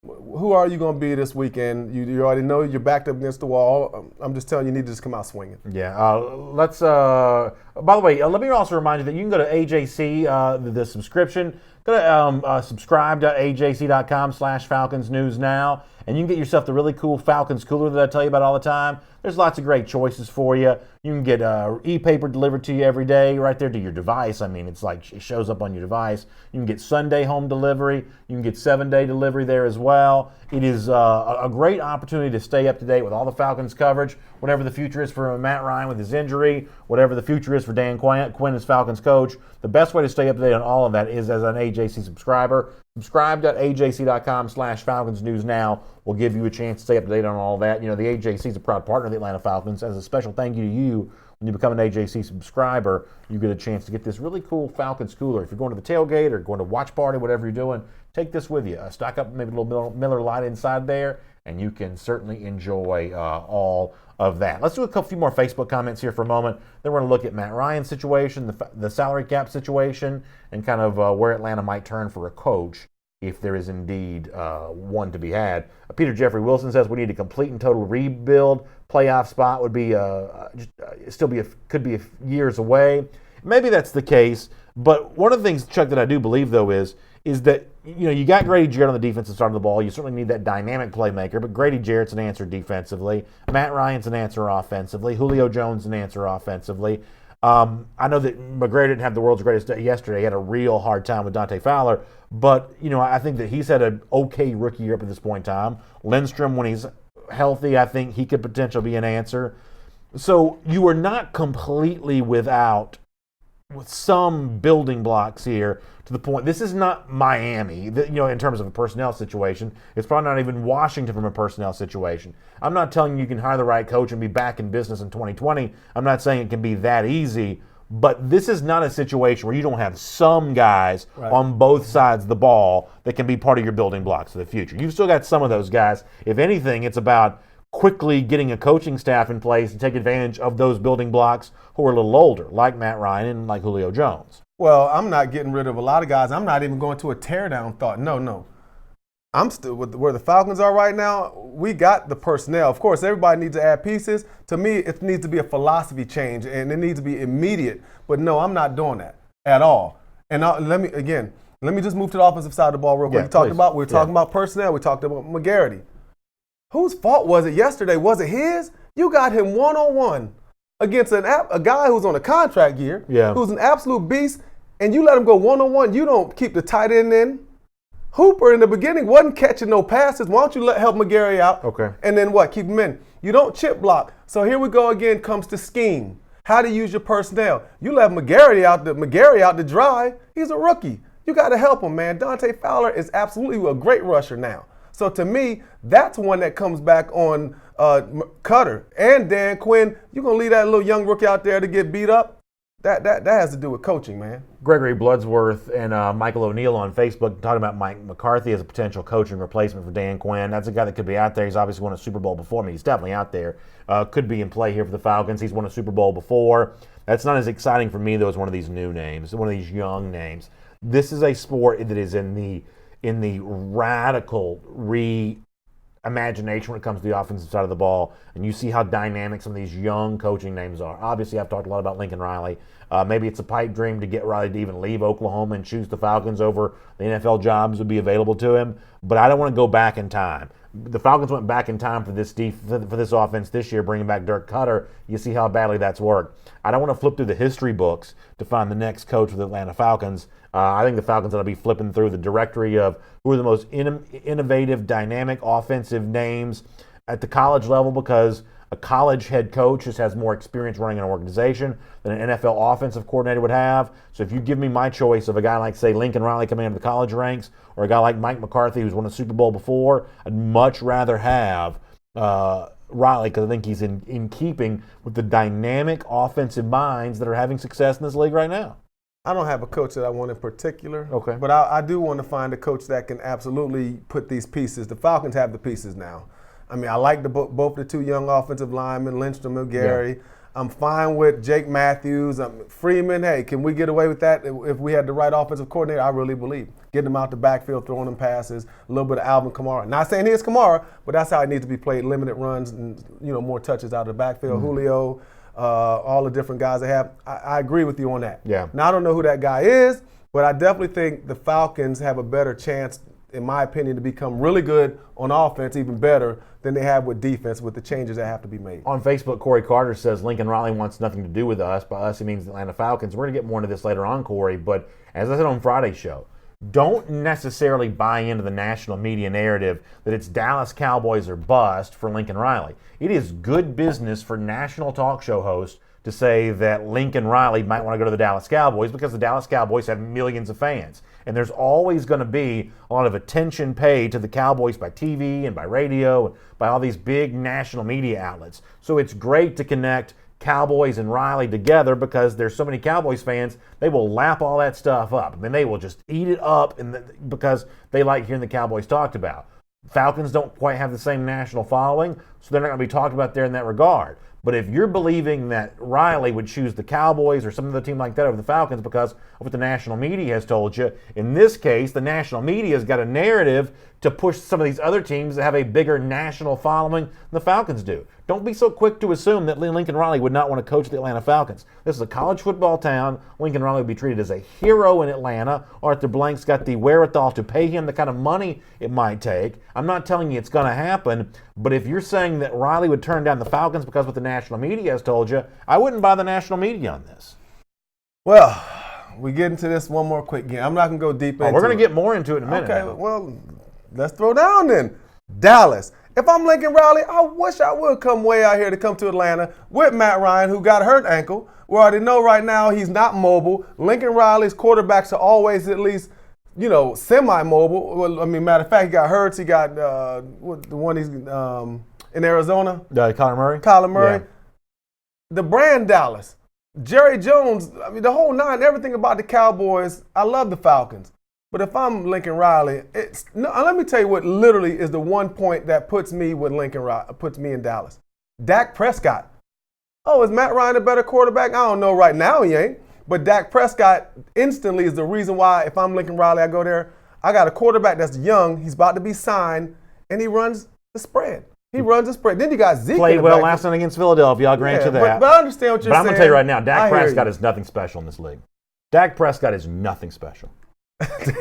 C: Who are you going to be this weekend? You already know you're backed up against the wall. I'm just telling you, you need to just come out swinging.
A: Yeah. By the way, let me also remind you that you can go to AJC, the subscription, Go to subscribe.ajc.com/Falcons News Now, and you can get yourself the really cool Falcons cooler that I tell you about all the time. There's lots of great choices for you. You can get e-paper delivered to you every day right there to your device. I mean, it's like it shows up on your device. You can get Sunday home delivery. You can get 7-day delivery there as well. It is a great opportunity to stay up to date with all the Falcons coverage, whatever the future is for Matt Ryan with his injury, whatever the future is for Dan Quinn as Falcons coach. The best way to stay up to date on all of that is as an AJC subscriber. Subscribe.ajc.com/Falcons News Now will give you a chance to stay up to date on all that. You know, the AJC is a proud partner of the Atlanta Falcons. As a special thank you to you, when you become an AJC subscriber, you get a chance to get this really cool Falcons cooler. If you're going to the tailgate or going to watch party, whatever you're doing, take this with you. Stock up maybe a little Miller Lite inside there, and you can certainly enjoy all of that. Let's do a few more Facebook comments here for a moment. Then we're going to look at Matt Ryan's situation, the salary cap situation, and kind of where Atlanta might turn for a coach if there is indeed one to be had. Peter Jeffrey Wilson says we need a complete and total rebuild. Playoff spot would be could be years away. Maybe that's the case, but one of the things, Chuck, that I do believe though is that you got Grady Jarrett on the defensive side of the ball. You certainly need that dynamic playmaker, but Grady Jarrett's an answer defensively. Matt Ryan's an answer offensively. Julio Jones an answer offensively. I know that McGrady didn't have the world's greatest day yesterday. He had a real hard time with Dante Fowler, but I think that he's had an okay rookie year up at this point in time. Lindstrom, when he's healthy, I think he could potentially be an answer. So you are not completely without with some building blocks here to the point. This is not Miami, in terms of a personnel situation. It's probably not even Washington from a personnel situation. I'm not telling you can hire the right coach and be back in business in 2020. I'm not saying it can be that easy, but this is not a situation where you don't have some guys on both sides of the ball that can be part of your building blocks for the future. You've still got some of those guys. If anything, it's about quickly getting a coaching staff in place and take advantage of those building blocks who are a little older, like Matt Ryan and like Julio Jones.
C: Well, I'm not getting rid of a lot of guys. I'm not even going to a teardown thought. No. I'm still with where the Falcons are right now. We got the personnel. Of course, everybody needs to add pieces. To me, it needs to be a philosophy change, and it needs to be immediate. But no, I'm not doing that at all. And let me just move to the offensive side of the ball real quick. We were talking about personnel. We talked about McGarity. Whose fault was it yesterday? Was it his? You got him one-on-one against a guy who's on a contract year, who's an absolute beast, and you let him go one-on-one. You don't keep the tight end in. Hooper in the beginning wasn't catching no passes. Why don't you help McGarry out? Okay. And then what? Keep him in. You don't chip block. So here we go again, comes to scheme. How to use your personnel. You let McGarry out to dry. He's a rookie. You got to help him, man. Dante Fowler is absolutely a great rusher now. So to me, that's one that comes back on Cutter and Dan Quinn. You're going to leave that little young rookie out there to get beat up? That has to do with coaching, man.
A: Gregory Bloodsworth and Michael O'Neill on Facebook talking about Mike McCarthy as a potential coaching replacement for Dan Quinn. That's a guy that could be out there. He's obviously won a Super Bowl before. He's definitely out there. Could be in play here for the Falcons. He's won a Super Bowl before. That's not as exciting for me, though, as one of these new names, one of these young names. This is a sport that is in the radical reimagination when it comes to the offensive side of the ball, and you see how dynamic some of these young coaching names are. Obviously, I've talked a lot about Lincoln Riley. Maybe it's a pipe dream to get Riley to even leave Oklahoma and choose the Falcons over the NFL jobs would be available to him, but I don't want to go back in time. The Falcons went back in time for this offense this year, bringing back Dirk Cutter. You see how badly that's worked. I don't want to flip through the history books to find the next coach of the Atlanta Falcons. I think the Falcons ought to be flipping through the directory of who are the most innovative, dynamic, offensive names at the college level, because a college head coach just has more experience running an organization than an NFL offensive coordinator would have. So if you give me my choice of a guy like, say, Lincoln Riley coming into the college ranks, or a guy like Mike McCarthy who's won a Super Bowl before, I'd much rather have Riley, because I think he's in keeping with the dynamic offensive minds that are having success in this league right now.
C: I don't have a coach that I want in particular, but I do want to find a coach that can absolutely put these pieces. The Falcons have the pieces now. I mean, I like both the two young offensive linemen, Lindstrom and Gary. Yeah. I'm fine with Jake Matthews. Freeman, hey, can we get away with that if we had the right offensive coordinator? I really believe. Getting them out the backfield, throwing them passes, a little bit of Alvin Kamara. Not saying he is Kamara, but that's how it needs to be played, limited runs and more touches out of the backfield. Mm-hmm. Julio, all the different guys they have. I agree with you on that.
A: Yeah.
C: Now, I don't know who that guy is, But I definitely think the Falcons have a better chance, in my opinion, to become really good on offense, even better than they have with defense, with the changes that have to be made.
A: On Facebook, Corey Carter says Lincoln Riley wants nothing to do with us. By us, he means the Atlanta Falcons. We're going to get more into this later on, Corey. But as I said on Friday's show, don't necessarily buy into the national media narrative that it's Dallas Cowboys or bust for Lincoln Riley. It is good business for national talk show hosts to say that Lincoln Riley might want to go to the Dallas Cowboys because the Dallas Cowboys have millions of fans. And there's always going to be a lot of attention paid to the Cowboys by TV and by radio and by all these big national media outlets. So it's great to connect Cowboys and Riley together because there's so many Cowboys fans, they will lap all that stuff up. I mean, they will just eat it up because they like hearing the Cowboys talked about. Falcons don't quite have the same national following, so they're not going to be talked about there in that regard. But if you're believing that Riley would choose the Cowboys or some other team like that over the Falcons because of what the national media has told you, in this case, the national media has got a narrative to push some of these other teams that have a bigger national following than the Falcons do. Don't be so quick to assume that Lincoln Riley would not want to coach the Atlanta Falcons. This is a college football town. Lincoln Riley would be treated as a hero in Atlanta. Arthur Blank's got the wherewithal to pay him the kind of money it might take. I'm not telling you it's going to happen, but if you're saying that Riley would turn down the Falcons because of what the national media has told you, I wouldn't buy the national media on this.
C: Well, we get into this one more quick game. I'm not going to go deep into it.
A: We're going to get more into it in a minute.
C: Okay, well, let's throw down then. Dallas. If I'm Lincoln Riley, I wish I would come way out here to come to Atlanta with Matt Ryan, who got a hurt ankle. We already know right now he's not mobile. Lincoln Riley's quarterbacks are always at least, semi-mobile. Well, I mean, matter of fact, he got Hurts. He got the one he's in Arizona.
A: Kyler Murray?
C: Kyler Murray.
A: Yeah.
C: The brand Dallas. Jerry Jones, I mean, the whole nine, everything about the Cowboys. I love the Falcons. But if I'm Lincoln Riley, let me tell you what literally is the one point that puts me with Lincoln Riley, puts me in Dallas. Dak Prescott. Oh, is Matt Ryan a better quarterback? I don't know right now he ain't. But Dak Prescott instantly is the reason why if I'm Lincoln Riley, I go there. I got a quarterback that's young. He's about to be signed, and he runs the spread. Then you got Zeke.
A: Played well last night against Philadelphia. I'll grant you that.
C: But I understand what you're saying.
A: But I'm going to tell you right now, Dak Prescott is nothing special in this league. Dak Prescott is nothing special. He's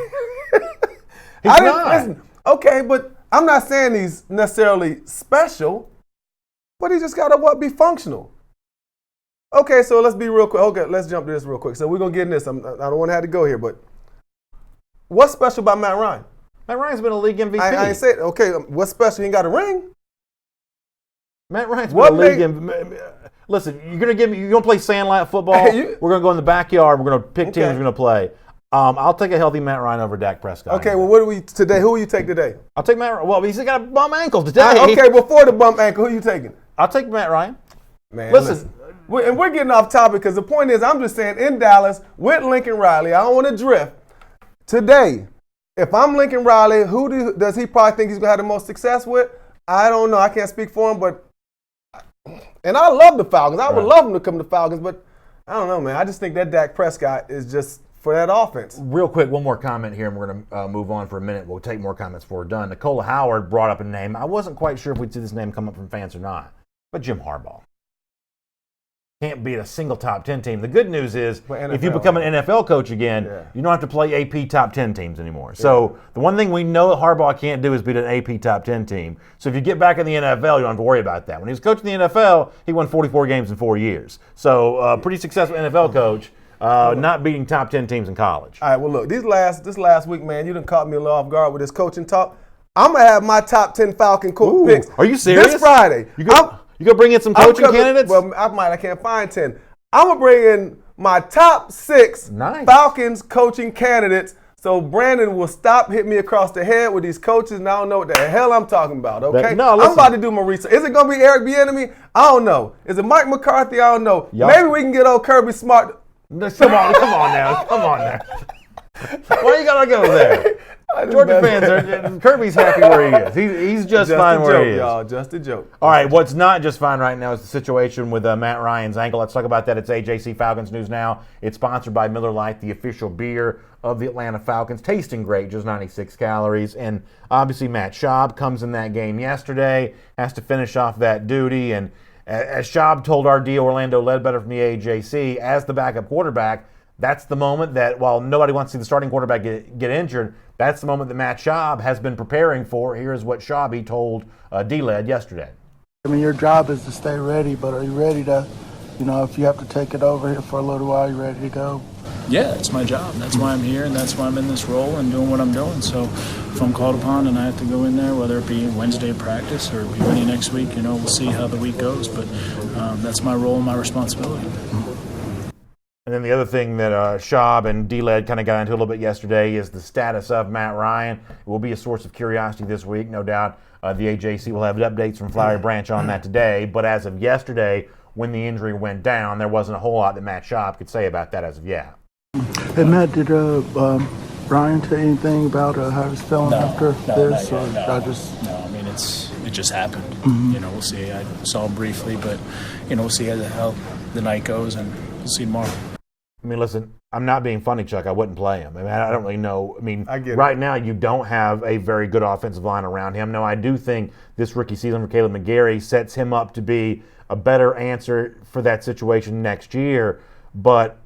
A: not.
C: Listen, okay, but I'm not saying he's necessarily special, but he just got to be functional. Okay, so let's be real quick. Okay, let's jump to this real quick. So we're going to get in this. I don't want to have to go here, but what's special about Matt Ryan?
A: Matt Ryan's been a league MVP.
C: I ain't saying, okay, what's special? He ain't got a ring?
A: Matt Ryan's been a league MVP. Listen, you're going to play sandlot football. We're going to go in the backyard. We're going to pick teams we're going to play. I'll take a healthy Matt Ryan over Dak Prescott.
C: Okay, well, what do we today? Who will you take today?
A: I'll take Matt Ryan. Well, he's got a bum ankle today.
C: Okay, before the bump ankle, who are you taking?
A: I'll take Matt Ryan.
C: Man, listen. We're getting off topic because the point is, I'm just saying, in Dallas with Lincoln Riley, I don't want to drift. Today, if I'm Lincoln Riley, who does he probably think he's going to have the most success with? I don't know. I can't speak for him, and I love the Falcons. I would love him to come to the Falcons, but I don't know, man. I just think that Dak Prescott is just for that offense.
A: Real quick, one more comment here, and we're going to move on for a minute. We'll take more comments before we're done. Nicola Howard brought up a name. I wasn't quite sure if we'd see this name come up from fans or not, but Jim Harbaugh. Can't beat a single top 10 team. The good news is if you become an NFL coach again, you don't have to play AP top 10 teams anymore. Yeah. So the one thing we know that Harbaugh can't do is beat an AP top 10 team. So if you get back in the NFL, you don't have to worry about that. When he was coaching the NFL, he won 44 games in 4 years. So pretty successful NFL coach, not beating top 10 teams in college.
C: All right, well, look, this last week, man, you done caught me a little off guard with this coaching talk. I'm going to have my top 10 Falcon picks.
A: Are you serious?
C: This Friday.
A: You gonna bring in some coaching candidates?
C: Well, I can't find 10. I'm gonna bring in my top 6 Falcons coaching candidates. So Brandon will stop hitting me across the head with these coaches, and I don't know what the hell I'm talking about. Okay, I'm about to do my research. Is it gonna be Eric Bieniemy? I don't know. Is it Mike McCarthy? I don't know. Maybe we can get old Kirby Smart.
A: Come on now. Why you gotta go there? Georgia fans Kirby's happy where he is. He's just fine where he is.
C: Y'all, just a joke.
A: All right, what's not just fine right now is the situation with Matt Ryan's ankle. Let's talk about that. It's AJC Falcons News Now. It's sponsored by Miller Lite, the official beer of the Atlanta Falcons. Tasting great, just 96 calories. And obviously Matt Schaub comes in that game yesterday, has to finish off that duty. And as Schaub told our D. Orlando Ledbetter from the AJC, as the backup quarterback, that's the moment that, while nobody wants to see the starting quarterback get injured, that's the moment that Matt Schaub has been preparing for. Here's what Schaub told D-Led yesterday.
F: I mean, your job is to stay ready, but are you ready to, if you have to take it over here for a little while, you ready to go?
G: Yeah, it's my job. That's why I'm here, and that's why I'm in this role and doing what I'm doing. So if I'm called upon and I have to go in there, whether it be Wednesday practice or be ready next week, we'll see how the week goes. But that's my role and my responsibility.
A: And then the other thing that Schaub and D-Led kind of got into a little bit yesterday is the status of Matt Ryan. It will be a source of curiosity this week. No doubt the AJC will have updates from Flowery Branch on that today. But as of yesterday, when the injury went down, there wasn't a whole lot that Matt Schaub could say about that as of yet.
F: Hey, Matt, did Ryan tell you anything about how he's feeling after this?
G: No, I mean, it just happened.
F: Mm-hmm.
G: We'll see. I saw him briefly, but, we'll see how the night goes, and we'll see tomorrow.
A: I mean, listen, I'm not being funny, Chuck. I wouldn't play him. I mean, I don't really know. I mean,
C: right
A: now you don't have a very good offensive line around him. No, I do think this rookie season for Caleb McGarry sets him up to be a better answer for that situation next year. But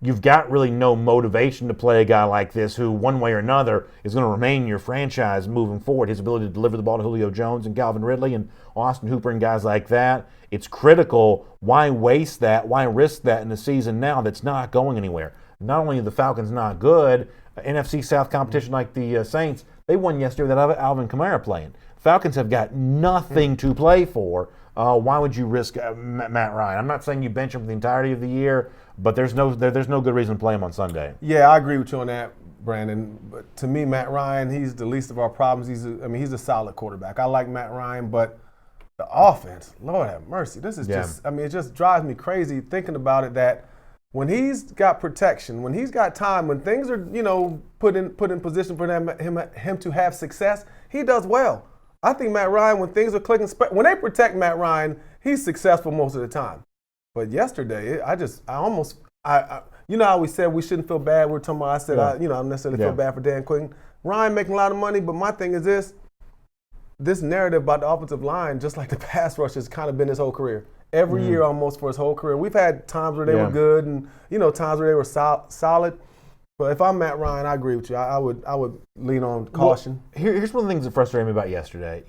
A: you've got really no motivation to play a guy like this who, one way or another, is going to remain your franchise moving forward. His ability to deliver the ball to Julio Jones and Calvin Ridley and Austin Hooper and guys like that, it's critical. Why waste that? Why risk that in a season now that's not going anywhere? Not only are the Falcons not good, NFC South competition like the Saints, they won yesterday without Alvin Kamara playing. Falcons have got nothing to play for. Why would you risk Matt Ryan? I'm not saying you bench him for the entirety of the year, but there's no good reason to play him on Sunday.
C: Yeah, I agree with you on that, Brandon. But to me, Matt Ryan, he's the least of our problems. He's a solid quarterback. I like Matt Ryan, but the offense, Lord have mercy. This is it just drives me crazy thinking about it, that when he's got protection, when he's got time, when things are, put in position for him to have success, he does well. I think Matt Ryan, when things are clicking, when they protect Matt Ryan, he's successful most of the time. But yesterday, I how we said we shouldn't feel bad. We were talking about, I said, I don't necessarily feel bad for Dan Quinn. Ryan making a lot of money, but my thing is this narrative about the offensive line, just like the pass rush, has kind of been his whole career. Every year almost for his whole career. We've had times where they were good and, times where they were solid. But if I'm Matt Ryan, I agree with you. I would lean on caution.
A: Well, here's one of the things that frustrated me about yesterday.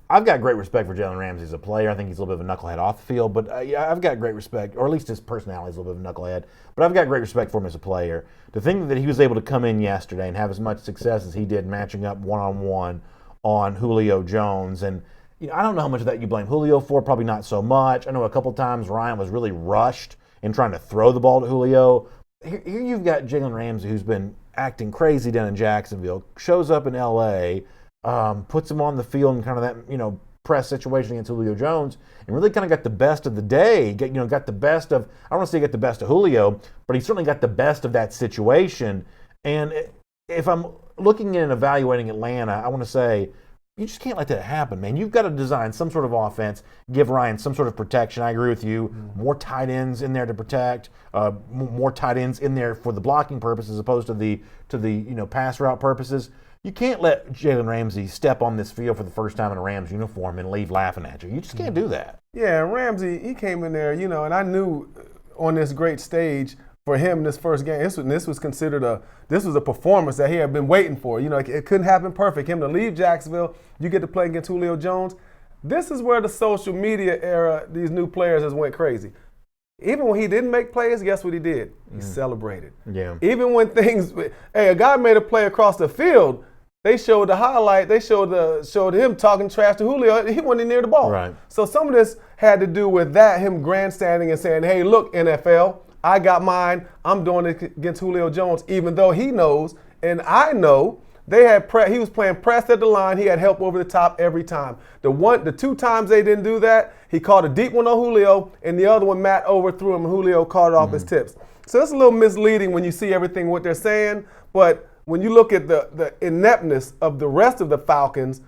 A: I've got great respect for Jalen Ramsey as a player. I think he's a little bit of a knucklehead off the field, but I've got great respect, or at least his personality is a little bit of a knucklehead. But I've got great respect for him as a player. To think that he was able to come in yesterday and have as much success as he did matching up one-on-one on Julio Jones, and I don't know how much of that you blame Julio for. Probably not so much. I know a couple times Ryan was really rushed in trying to throw the ball to Julio. Here you've got Jalen Ramsey, who's been acting crazy down in Jacksonville, shows up in L.A., puts him on the field in kind of that, press situation against Julio Jones, and really kind of got the best of the day. Got the best of, I don't want to say he got the best of Julio, but he certainly got the best of that situation. And if I'm looking in and evaluating Atlanta, I want to say, you just can't let that happen, man. You've got to design some sort of offense, give Ryan some sort of protection. I agree with you. More tight ends in there to protect, more tight ends in there for the blocking purpose as opposed to the pass route purposes. You can't let Jalen Ramsey step on this field for the first time in a Rams uniform and leave laughing at you. You just can't do that.
C: Yeah, Ramsey, he came in there, and I knew on this great stage for him this first game, this was considered a performance that he had been waiting for. It couldn't happen perfect. Him to leave Jacksonville, you get to play against Julio Jones. This is where the social media era, these new players has went crazy. Even when he didn't make plays, guess what he did? He celebrated.
A: Yeah.
C: Even when a guy made a play across the field, they showed the highlight. They showed him talking trash to Julio. He wasn't near the ball.
A: Right.
C: So some of this had to do with that, him grandstanding and saying, hey, look, NFL, I got mine. I'm doing it against Julio Jones, even though he knows, and I know, he was playing press at the line. He had help over the top every time. The 2 times they didn't do that, he caught a deep one on Julio, and the other one Matt overthrew him, and Julio caught it off his tips. So it's a little misleading when you see everything what they're saying, but when you look at the ineptness of the rest of the Falcons,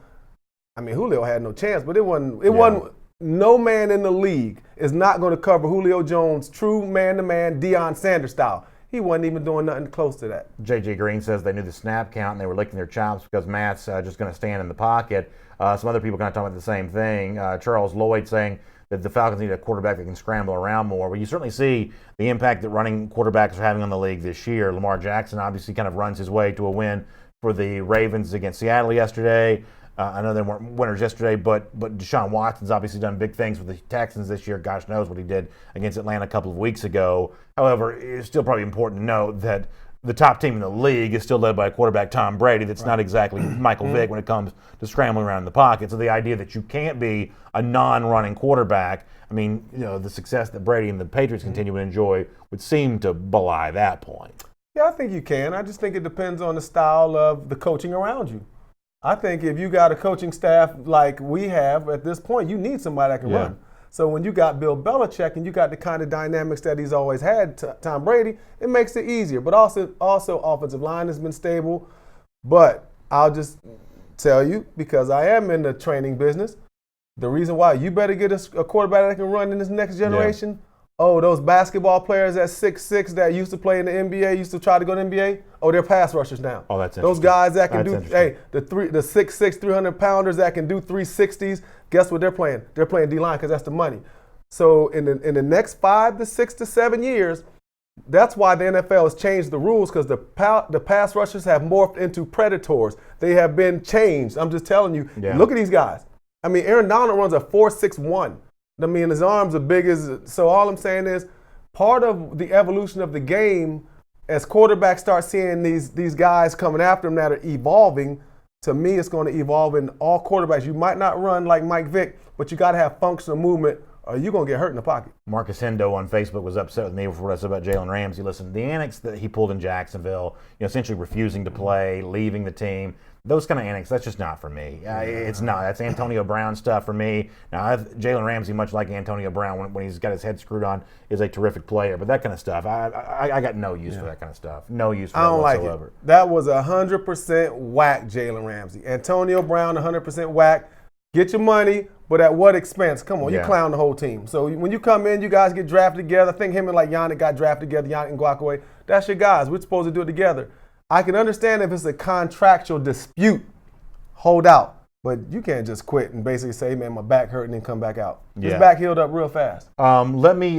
C: I mean, Julio had no chance, but it wasn't. No man in the league is not going to cover Julio Jones' true man-to-man Deion Sanders style. He wasn't even doing nothing close to that.
A: J.J. Green says they knew the snap count and they were licking their chops because Matt's just going to stand in the pocket. Some other people kind of talking about the same thing. Charles Lloyd saying that the Falcons need a quarterback that can scramble around more. But you certainly see the impact that running quarterbacks are having on the league this year. Lamar Jackson obviously kind of runs his way to a win for the Ravens against Seattle yesterday. I know they weren't winners yesterday, but Deshaun Watson's obviously done big things with the Texans this year. Gosh knows what he did against Atlanta a couple of weeks ago. However, it's still probably important to note that the top team in the league is still led by quarterback Tom Brady. That's not exactly Michael Vick when it comes to scrambling around in the pocket. So the idea that you can't be a non-running quarterback, I mean, the success that Brady and the Patriots continue to enjoy would seem to belie that point.
C: Yeah, I think you can. I just think it depends on the style of the coaching around you. I think if you got a coaching staff like we have at this point, you need somebody that can run. So when you got Bill Belichick and you got the kind of dynamics that he's always had, Tom Brady, it makes it easier. But also offensive line has been stable. But I'll just tell you, because I am in the training business, the reason why you better get a quarterback that can run in this next generation. Oh, those basketball players at 6'6" that used to play in the NBA, used to try to go to the NBA. Oh, they're pass rushers now.
A: Oh, that's interesting.
C: Those guys that can the 6'6", 300-pounders that can do 360s. Guess what they're playing? They're playing D-line because that's the money. So in the next 5 to 6 to 7 years, that's why the NFL has changed the rules, because the pass rushers have morphed into predators. They have been changed. I'm just telling you. Yeah. Look at these guys. I mean, Aaron Donald runs a 4.61. I mean, his arms are big as. So all I'm saying is, part of the evolution of the game, as quarterbacks start seeing these guys coming after them that are evolving, to me, it's going to evolve in all quarterbacks. You might not run like Mike Vick, but you got to have functional movement, or you're going to get hurt in the pocket.
A: Marcus Hendo on Facebook was upset with me for what I said about Jalen Ramsey. Listen, the antics that he pulled in Jacksonville, essentially refusing to play, leaving the team, those kind of antics, that's just not for me. It's not. That's Antonio Brown stuff for me. Now, Jalen Ramsey, much like Antonio Brown, when he's got his head screwed on, is a terrific player. But that kind of stuff, I got no use for that kind of stuff. No use for that whatsoever.
C: Like it. That was 100% whack, Jalen Ramsey. Antonio Brown, 100% whack. Get your money, but at what expense? Come on, you clown the whole team. So when you come in, you guys get drafted together. I think him and Yannick got drafted together, Yannick Ngakoue. That's your guys. We're supposed to do it together. I can understand if it's a contractual dispute, hold out. But you can't just quit and basically say, man, my back hurt, and then come back out. His back healed up real fast.
A: Let me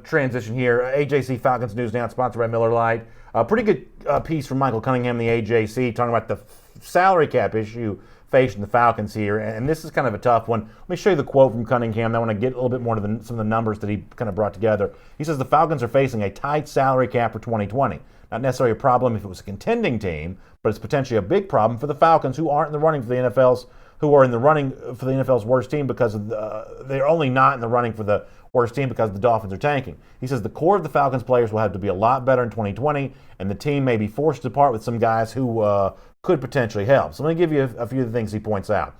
A: transition here. AJC Falcons News Now, sponsored by Miller Lite. A pretty good piece from Michael Cunningham, the AJC, talking about the salary cap issue facing the Falcons here. And this is kind of a tough one. Let me show you the quote from Cunningham. I want to get a little bit more to some of the numbers that he kind of brought together. He says the Falcons are facing a tight salary cap for 2020. Not necessarily a problem if it was a contending team, but it's potentially a big problem for the Falcons, who aren't in the running for the NFL's worst team, because they're only not in the running for the worst team because the Dolphins are tanking. He says the core of the Falcons players will have to be a lot better in 2020, and the team may be forced to part with some guys who could potentially help. So let me give you a few of the things he points out.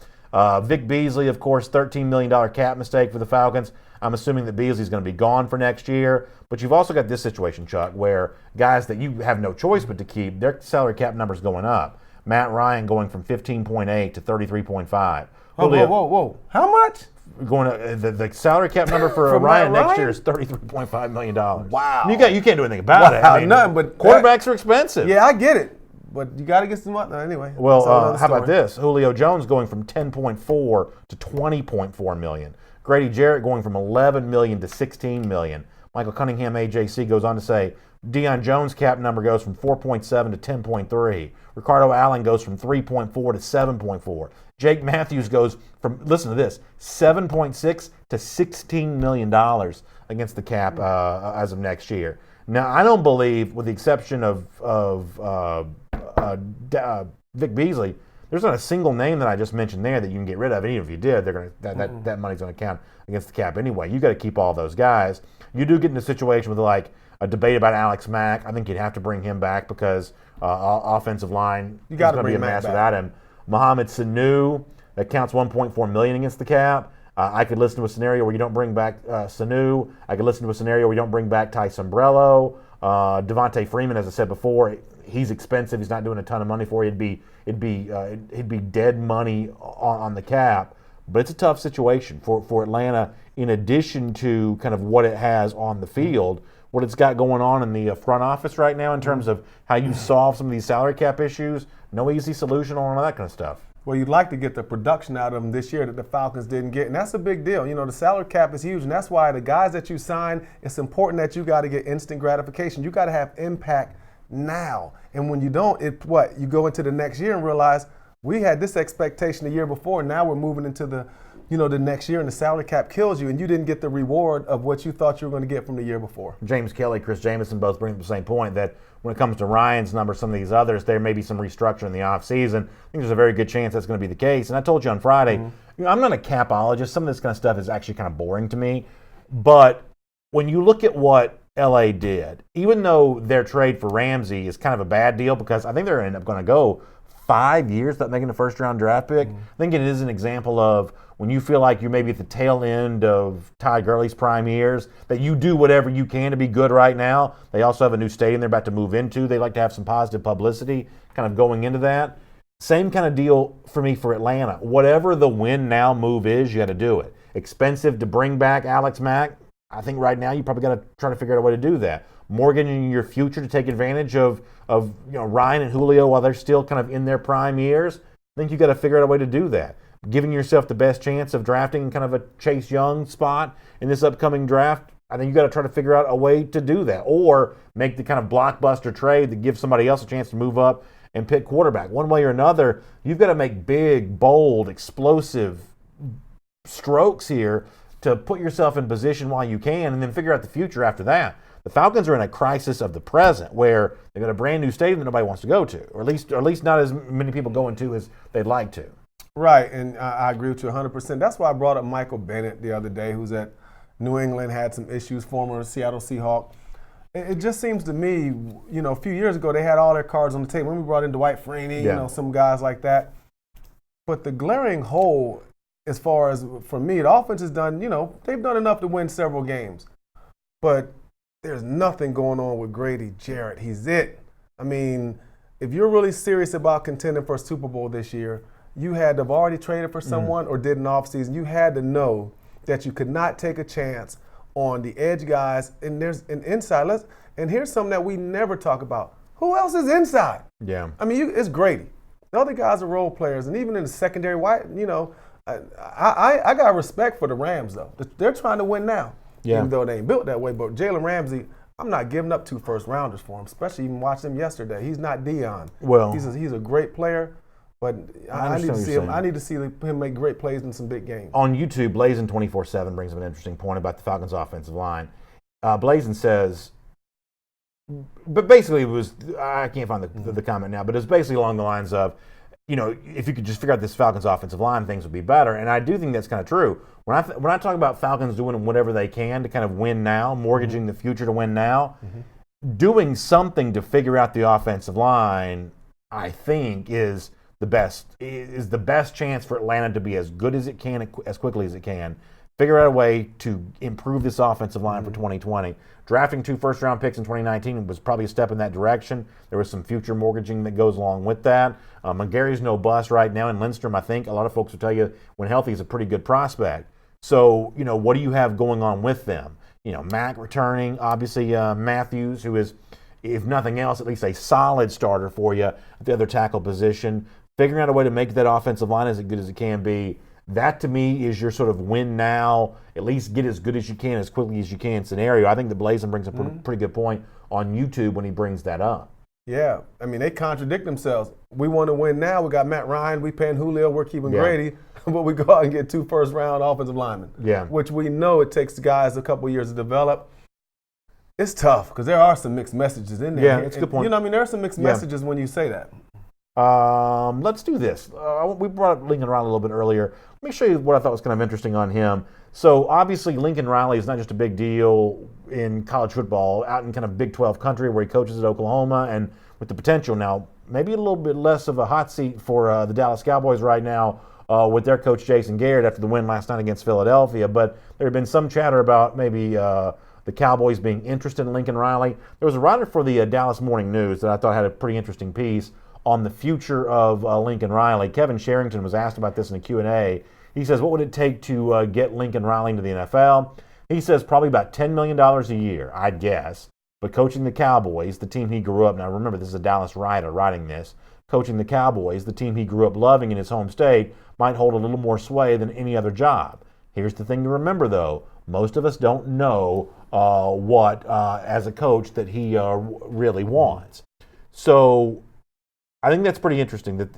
A: Vic Beasley, of course, $13 million cap mistake for the Falcons. I'm assuming that Beasley's going to be gone for next year. But you've also got this situation, Chuck, where guys that you have no choice but to keep, their salary cap numbers going up. Matt Ryan going from 15.8 to 33.5.
C: Whoa. How much?
A: Going to, the salary cap number for Ryan next year is $33.5 million.
C: Wow.
A: You can't do anything about it.
C: I mean, nothing, but
A: quarterbacks are expensive.
C: Yeah, I get it. But you got to get some money anyway.
A: Well, how about this? Julio Jones going from 10.4 to 20.4 million. Grady Jarrett going from 11 million to 16 million. Michael Cunningham, AJC, goes on to say Deion Jones' cap number goes from 4.7 to 10.3. Ricardo Allen goes from 3.4 to 7.4. Jake Matthews goes from, listen to this, 7.6 to $16 million against the cap as of next year. Now, I don't believe, with the exception of Vic Beasley, there's not a single name that I just mentioned there that you can get rid of. And even if you did, they're gonna that money's going to count against the cap anyway. You got to keep all those guys. You do get in a situation with like a debate about Alex Mack. I think you'd have to bring him back because offensive line is going to be a mess without him. Mohamed Sanu, that counts $1.4 million against the cap. I could listen to a scenario where you don't bring back Sanu. I could listen to a scenario where you don't bring back Ty Sombrello. Devontae Freeman, as I said before, he's expensive. He's not doing a ton of money for you. It'd be dead money on the cap. But it's a tough situation for Atlanta. In addition to kind of what it has on the field, what it's got going on in the front office right now in terms of how you solve some of these salary cap issues. No easy solution on all that kind of stuff.
C: Well, you'd like to get the production out of them this year that the Falcons didn't get, and that's a big deal. The salary cap is huge, and that's why the guys that you sign, it's important that you got to get instant gratification. You got to have impact now, and when you don't, you go into the next year and realize we had this expectation the year before, and now we're moving into the next year, and the salary cap kills you, and you didn't get the reward of what you thought you were going to get from the year before.
A: James Kelly, Chris Jamison both bring up the same point that when it comes to Ryan's number, some of these others, there may be some restructure in the offseason. I think there's a very good chance that's going to be the case. And I told you on Friday, I'm not a capologist. Some of this kind of stuff is actually kind of boring to me. But when you look at what LA did, even though their trade for Ramsey is kind of a bad deal because I think they're going to go 5 years without making a first-round draft pick, I think it is an example of when you feel like you're maybe at the tail end of Todd Gurley's prime years, that you do whatever you can to be good right now. They also have a new stadium they're about to move into. They like to have some positive publicity kind of going into that. Same kind of deal for me for Atlanta. Whatever the win-now move is, you got to do it. Expensive to bring back Alex Mack. I think right now you probably got to try to figure out a way to do that. Mortgaging your future to take advantage of Ryan and Julio while they're still kind of in their prime years. I think you got to figure out a way to do that. Giving yourself the best chance of drafting kind of a Chase Young spot in this upcoming draft, I think you got to try to figure out a way to do that, or make the kind of blockbuster trade that gives somebody else a chance to move up and pick quarterback. One way or another, you've got to make big, bold, explosive strokes here to put yourself in position while you can, and then figure out the future after that. The Falcons are in a crisis of the present where they've got a brand new stadium that nobody wants to go to, or at least not as many people going to as they'd like to.
C: Right, and I agree with you 100%. That's why I brought up Michael Bennett the other day, who's at New England, had some issues, former Seattle Seahawk. It just seems to me, a few years ago they had all their cards on the table. When we brought in Dwight Freeney, some guys like that. But the glaring hole, as far as for me, the offense has done, they've done enough to win several games. But there's nothing going on with Grady Jarrett. He's it. I mean, if you're really serious about contending for a Super Bowl this year, you had to have already traded for someone or did an offseason. You had to know that you could not take a chance on the edge guys. And there's an inside. And here's something that we never talk about. Who else is inside?
A: Yeah.
C: I mean, it's Grady. The other guys are role players. And even in the secondary, I got respect for the Rams, though. They're trying to win now, even though they ain't built that way. But Jalen Ramsey, I'm not giving up 2 first-rounders for him, especially even watching him yesterday. He's not Dion.
A: Well,
C: he's a great player. But I need to see him. I need to see him make great plays in some big games.
A: On YouTube, Blazin 24/7 brings up an interesting point about the Falcons' offensive line. Blazin says, but basically it was, I can't find the comment now, but it's basically along the lines of, if you could just figure out this Falcons' offensive line, things would be better. And I do think that's kind of true. When I talk about Falcons doing whatever they can to kind of win now, mortgaging the future to win now, doing something to figure out the offensive line, I think is the best chance for Atlanta to be as good as it can, as quickly as it can. Figure out a way to improve this offensive line for 2020. Drafting 2 first-round picks in 2019 was probably a step in that direction. There was some future mortgaging that goes along with that. Montgomery's no bust right now, and Lindstrom, I think, a lot of folks will tell you, when healthy, is a pretty good prospect. So, what do you have going on with them? Mack returning, obviously Matthews, who is, if nothing else, at least a solid starter for you at the other tackle position. Figuring out a way to make that offensive line as good as it can be. That, to me, is your sort of win now, at least get as good as you can, as quickly as you can scenario. I think that Blazin brings a pretty good point on YouTube when he brings that up.
C: Yeah, I mean, they contradict themselves. We want to win now. We got Matt Ryan. We paying Julio. We're keeping Grady. But we go out and get 2 first-round offensive linemen. Yeah. Which we know it takes the guys a couple of years to develop. It's tough because there are some mixed messages in there.
A: Yeah, it's a good point.
C: There are some mixed messages when you say that.
A: Let's do this. We brought up Lincoln Riley a little bit earlier. Let me show you what I thought was kind of interesting on him. So obviously Lincoln Riley is not just a big deal in college football, out in kind of Big 12 country where he coaches at Oklahoma, and with the potential now, maybe a little bit less of a hot seat for the Dallas Cowboys right now with their coach Jason Garrett after the win last night against Philadelphia. But there had been some chatter about maybe the Cowboys being interested in Lincoln Riley. There was a writer for the Dallas Morning News that I thought had a pretty interesting piece on the future of Lincoln Riley. Kevin Sherrington was asked about this in a Q&A. He says, what would it take to get Lincoln Riley into the NFL? He says probably about $10 million a year, I'd guess. But coaching the Cowboys, the team he grew up, now remember this is a Dallas writer writing this, coaching the Cowboys, the team he grew up loving in his home state, might hold a little more sway than any other job. Here's the thing to remember, though. Most of us don't know what, as a coach, that he really wants. So I think that's pretty interesting that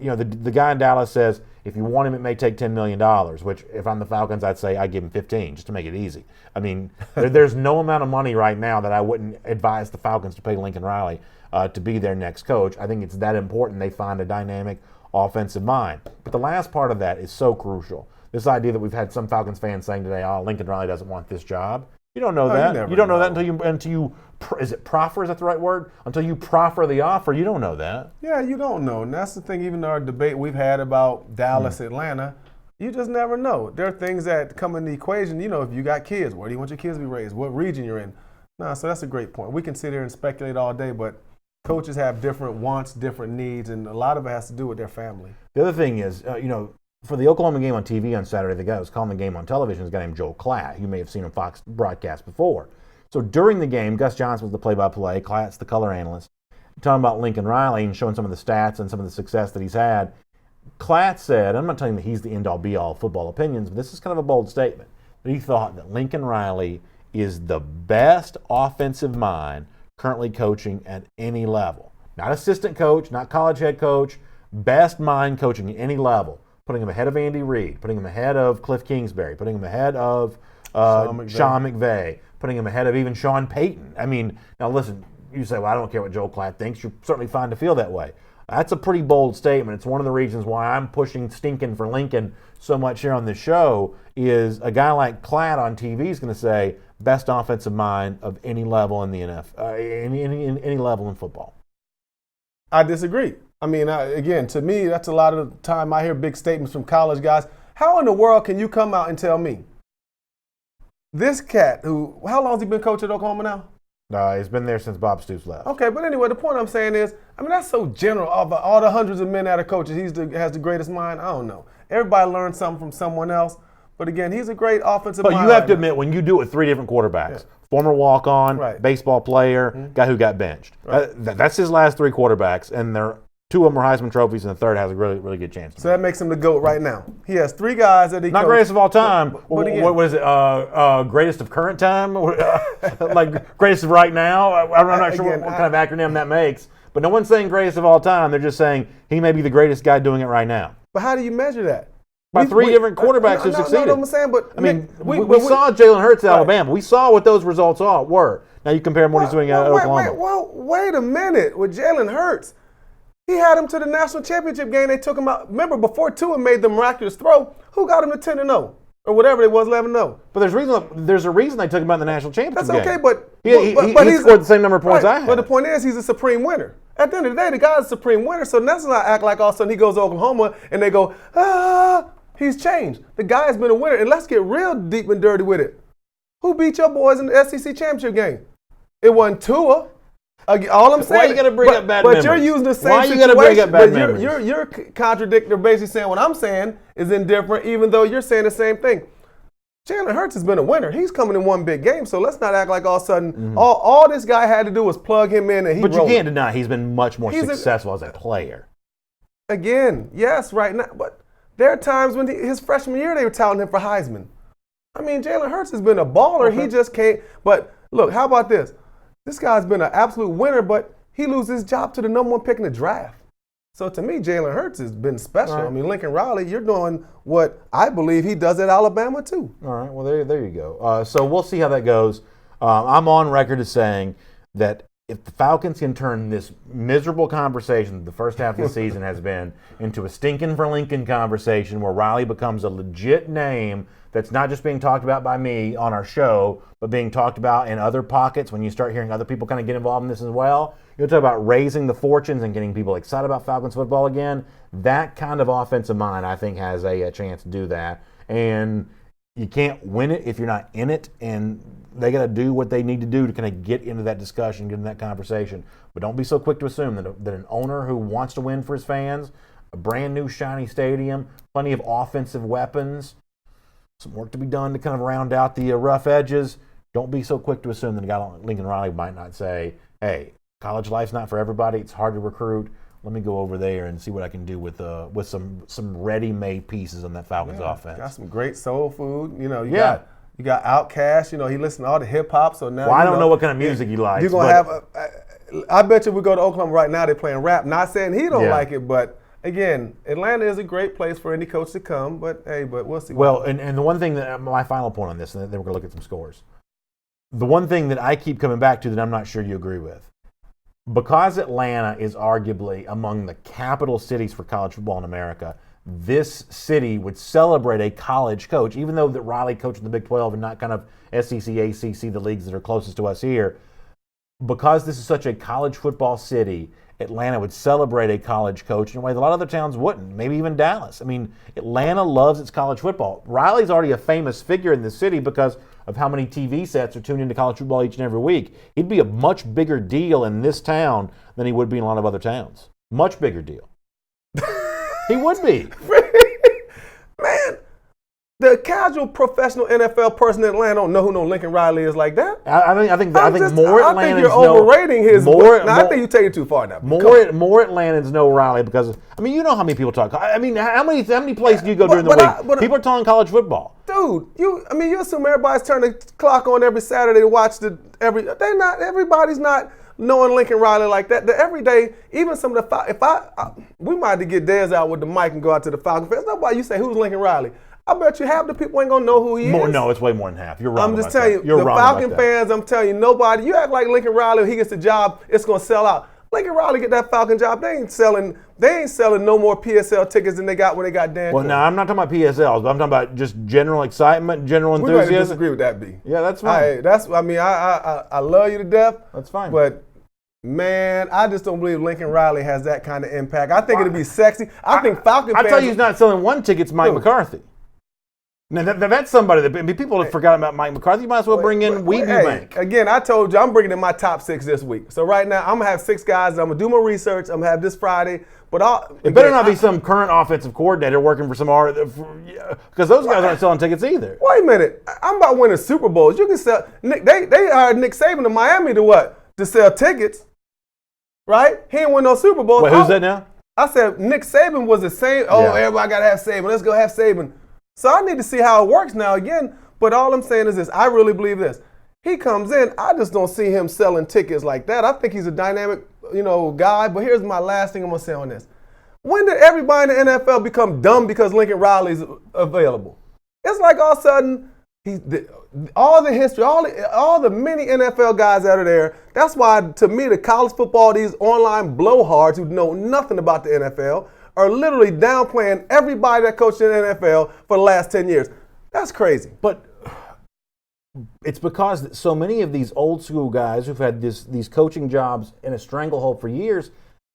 A: the guy in Dallas says, if you want him, it may take $10 million, which if I'm the Falcons, I'd say I'd give him 15 just to make it easy. I mean, there's no amount of money right now that I wouldn't advise the Falcons to pay Lincoln Riley to be their next coach. I think it's that important they find a dynamic offensive mind. But the last part of that is so crucial. This idea that we've had some Falcons fans saying today, oh, Lincoln Riley doesn't want this job. You don't know that. You don't know that until you is it proffer? Is that the right word? Until you proffer the offer, you don't know that.
C: Yeah, you don't know. And that's the thing, even our debate we've had about Dallas, Atlanta, you just never know. There are things that come in the equation. If you got kids, where do you want your kids to be raised? What region you're in? So that's a great point. We can sit here and speculate all day, but coaches have different wants, different needs, and a lot of it has to do with their family.
A: The other thing is, for the Oklahoma game on TV on Saturday, the guy who was calling the game on television is a guy named Joel Klatt. You may have seen him Fox broadcast before. So during the game, Gus Johnson was the play-by-play. Klatt's the color analyst. Talking about Lincoln Riley and showing some of the stats and some of the success that he's had. Klatt said, I'm not telling you that he's the end-all be-all of football opinions, but this is kind of a bold statement, that he thought that Lincoln Riley is the best offensive mind currently coaching at any level. Not assistant coach, not college head coach, best mind coaching at any level. Putting him ahead of Andy Reid, putting him ahead of Cliff Kingsbury, putting him ahead of Sean McVay, putting him ahead of even Sean Payton. I mean, now listen, you say, well, I don't care what Joel Klatt thinks. You're certainly fine to feel that way. That's a pretty bold statement. It's one of the reasons why I'm pushing stinking for Lincoln so much here on this show is a guy like Klatt on TV is going to say best offensive mind of any level in the NFL, any level in football.
C: I disagree. I mean, again, to me, that's a lot of the time I hear big statements from college guys. How in the world can you come out and tell me this cat how long has he been coach at Oklahoma now?
A: He's been there since Bob Stoops left.
C: Okay, but anyway, the point I'm saying is, that's so general. Of all the hundreds of men that are coaches, has the greatest mind. I don't know. Everybody learns something from someone else. But again, he's a great offensive mind.
A: But you have to admit, when you do it with three different quarterbacks, former walk-on, baseball player, guy who got benched. Right. That's his last three quarterbacks, and two of them are Heisman trophies, and the third has a really, really good chance.
C: So that makes him the GOAT right now. He has three guys that he
A: not greatest of all time.
C: But again,
A: what is it? Greatest of current time? Like greatest of right now? I'm not sure what kind of acronym that makes. But no one's saying greatest of all time. They're just saying he may be the greatest guy doing it right now.
C: But how do you measure that?
A: By three different quarterbacks who succeeded.
C: No, I'm saying, but
A: I mean, we saw Jalen Hurts at Alabama. We saw what those results were. Now you compare him what he's doing at Oklahoma.
C: Wait a minute. With Jalen Hurts, he had him to the national championship game. They took him out. Remember, before Tua made the miraculous throw, who got him to 10-0? Or whatever it was, 11-0.
A: But there's a reason they took him out in the national championship game.
C: That's okay, but
A: he scored the same number of points I had.
C: But the point is, he's a supreme winner. At the end of the day, the guy's a supreme winner. So let's not act like all of a sudden he goes to Oklahoma and they go, he's changed. The guy's been a winner. And let's get real deep and dirty with it. Who beat your boys in the SEC championship game? It wasn't Tua. All I'm saying.
A: Why you got to bring up bad memories?
C: But you're using the same
A: Why
C: situation.
A: You got to bring up bad memories?
C: You're contradicting or basically saying what I'm saying is indifferent, even though you're saying the same thing. Jalen Hurts has been a winner. He's coming in one big game, so let's not act like all of a sudden all this guy had to do was plug him in and he
A: But
C: rolled.
A: You can't deny he's been much more successful as a player.
C: Again, yes, right now. But there are times when his freshman year they were touting him for Heisman. I mean, Jalen Hurts has been a baller. Okay. He just can't. But look, how about this? This guy's been an absolute winner, but he loses his job to the number one pick in the draft. So to me, Jalen Hurts has been special. Right. I mean, Lincoln Riley, you're doing what I believe he does at Alabama too.
A: All right, well, there you go. So we'll see how that goes. I'm on record as saying that if the Falcons can turn this miserable conversation the first half of the season has been into a stinking for Lincoln conversation where Riley becomes a legit name that's not just being talked about by me on our show, but being talked about in other pockets when you start hearing other people kind of get involved in this as well. You'll talk about raising the fortunes and getting people excited about Falcons football again. That kind of offensive mind, I think, has a chance to do that. And you can't win it if you're not in it, and they got to do what they need to do to kind of get into that discussion, get in that conversation. But don't be so quick to assume that an owner who wants to win for his fans, a brand new shiny stadium, plenty of offensive weapons, some work to be done to kind of round out the rough edges. Don't be so quick to assume that a guy like Lincoln Riley might not say, hey, college life's not for everybody. It's hard to recruit. let me go over there and see what I can do with some ready-made pieces on that Falcons offense.
C: Got some great soul food. You got Outkast. He listens to all the hip hop. So now
A: I don't know what kind of music he likes.
C: You're gonna have. I bet you we go to Oklahoma right now. They're playing rap. Not saying he don't like it, but again, Atlanta is a great place for any coach to come. But we'll see.
A: Well, and the one thing that my final point on this, and then we're gonna look at some scores. The one thing that I keep coming back to that I'm not sure you agree with. Because Atlanta is arguably among the capital cities for college football in America, this city would celebrate a college coach, even though that Riley coached in the Big 12 and not kind of SEC, ACC, the leagues that are closest to us here. Because this is such a college football city, Atlanta would celebrate a college coach in a way that a lot of other towns wouldn't, maybe even Dallas. I mean, Atlanta loves its college football. Riley's already a famous figure in the city because of how many TV sets are tuned into college football each and every week. He'd be a much bigger deal in this town than he would be in a lot of other towns. Much bigger deal. He would be.
C: Man, the casual professional NFL person in Atlanta don't know who Lincoln Riley is like that.
A: I think more Atlantans
C: I think you're overrating his. I think you take it too far now.
A: More Atlantans know Riley because you know how many people talk. I mean, how many places do you go during the week? People are talking college football.
C: Dude, you assume everybody's turning the clock on every Saturday to watch everybody's not knowing Lincoln Riley like that. The everyday, even some of the we might have to get Dez out with the mic and go out to the Falcon fans. Nobody, you say who's Lincoln Riley? I bet you half the people ain't gonna know who he is.
A: No, it's way more than half. You're wrong.
C: I'm just telling you, the Falcon fans. I'm telling you, nobody. You act like Lincoln Riley. When he gets the job, it's gonna sell out. Lincoln Riley get that Falcon job. They ain't selling no more PSL tickets than they got when they got Dan.
A: Well, no, I'm not talking about PSLs, but I'm talking about just general excitement, general enthusiasm.
C: We might disagree with that, B.
A: Yeah, that's fine.
C: I love you to death.
A: That's fine.
C: But man, I just don't believe Lincoln Riley has that kind of impact. I think it'd be sexy. I think Falcon fans.
A: I tell you, he's not selling one ticket. It's Mike McCarthy. Now, that's somebody that people have forgotten about Mike McCarthy. You might as well bring in Weeby Bank.
C: Again, I told you I'm bringing in my top 6 this week. So right now, I'm going to have 6 guys. I'm going to do my research. I'm going to have this Friday. But
A: it better not be some current offensive coordinator working for some because those guys aren't selling tickets either.
C: Wait a minute. I'm about winning Super Bowls. You can sell. They hired Nick Saban to Miami to what? To sell tickets. Right? He didn't win no Super Bowls.
A: Wait, who's that now?
C: I said Nick Saban was the same. Everybody got to have Saban. Let's go have Saban. So I need to see how it works now again. But all I'm saying is this. I really believe this. He comes in. I just don't see him selling tickets like that. I think he's a dynamic, guy. But here's my last thing I'm going to say on this. When did everybody in the NFL become dumb because Lincoln Riley's available? It's like all of a sudden, all the history, all the many NFL guys out of there. That's why, to me, the college football, these online blowhards who know nothing about the NFL, are literally downplaying everybody that coached in the NFL for the last 10 years. That's crazy.
A: But it's because so many of these old school guys who've had these coaching jobs in a stranglehold for years,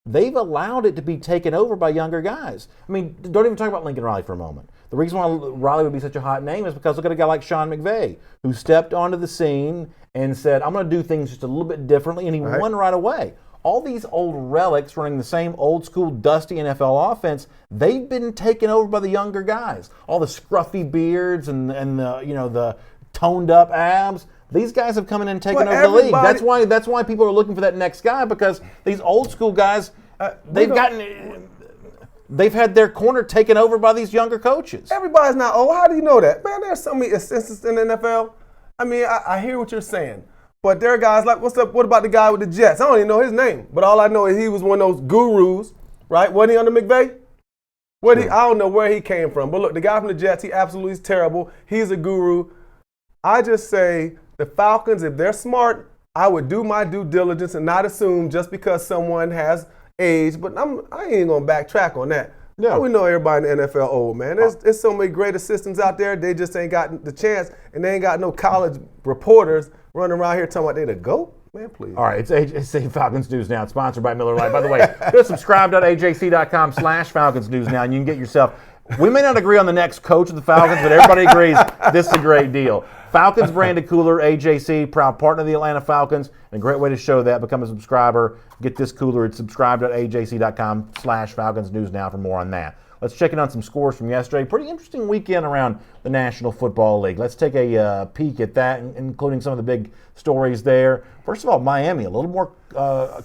A: they've allowed it to be taken over by younger guys. I mean, don't even talk about Lincoln Riley for a moment. The reason why Riley would be such a hot name is because look at a guy like Sean McVay, who stepped onto the scene and said, I'm going to do things just a little bit differently, and he won right away. All these old relics running the same old school dusty NFL offense, they've been taken over by the younger guys. All the scruffy beards and the toned up abs. These guys have come in and taken over the league. That's why people are looking for that next guy, because these old school guys, they've had their corner taken over by these younger coaches.
C: Everybody's not old. How do you know that? Man, there's so many assistants in the NFL. I mean, I hear what you're saying. But there are guys like, what's up? What about the guy with the Jets? I don't even know his name. But all I know is he was one of those gurus, right? Wasn't he under McVay? I don't know where he came from. But look, the guy from the Jets, he absolutely is terrible. He's a guru. I just say the Falcons, if they're smart, I would do my due diligence and not assume just because someone has age. But I ain't going to backtrack on that. Yeah. We know everybody in the NFL old, man. There's so many great assistants out there. They just ain't got the chance, and they ain't got no college reporters running around here talking about they the GOAT. Man, please.
A: All right, it's AJC Falcons News Now. It's sponsored by Miller Lite. By the way, go to subscribe.ajc.com/Falcons News Now, and you can get yourself. We may not agree on the next coach of the Falcons, but everybody agrees this is a great deal. Falcons branded cooler, AJC, proud partner of the Atlanta Falcons, and a great way to show that. Become a subscriber. Get this cooler at subscribe.ajc.com/Falcons News Now for more on that. let's check in on some scores from yesterday. Pretty interesting weekend around the National Football League. Let's take a peek at that, including some of the big stories there. First of all, Miami, a little more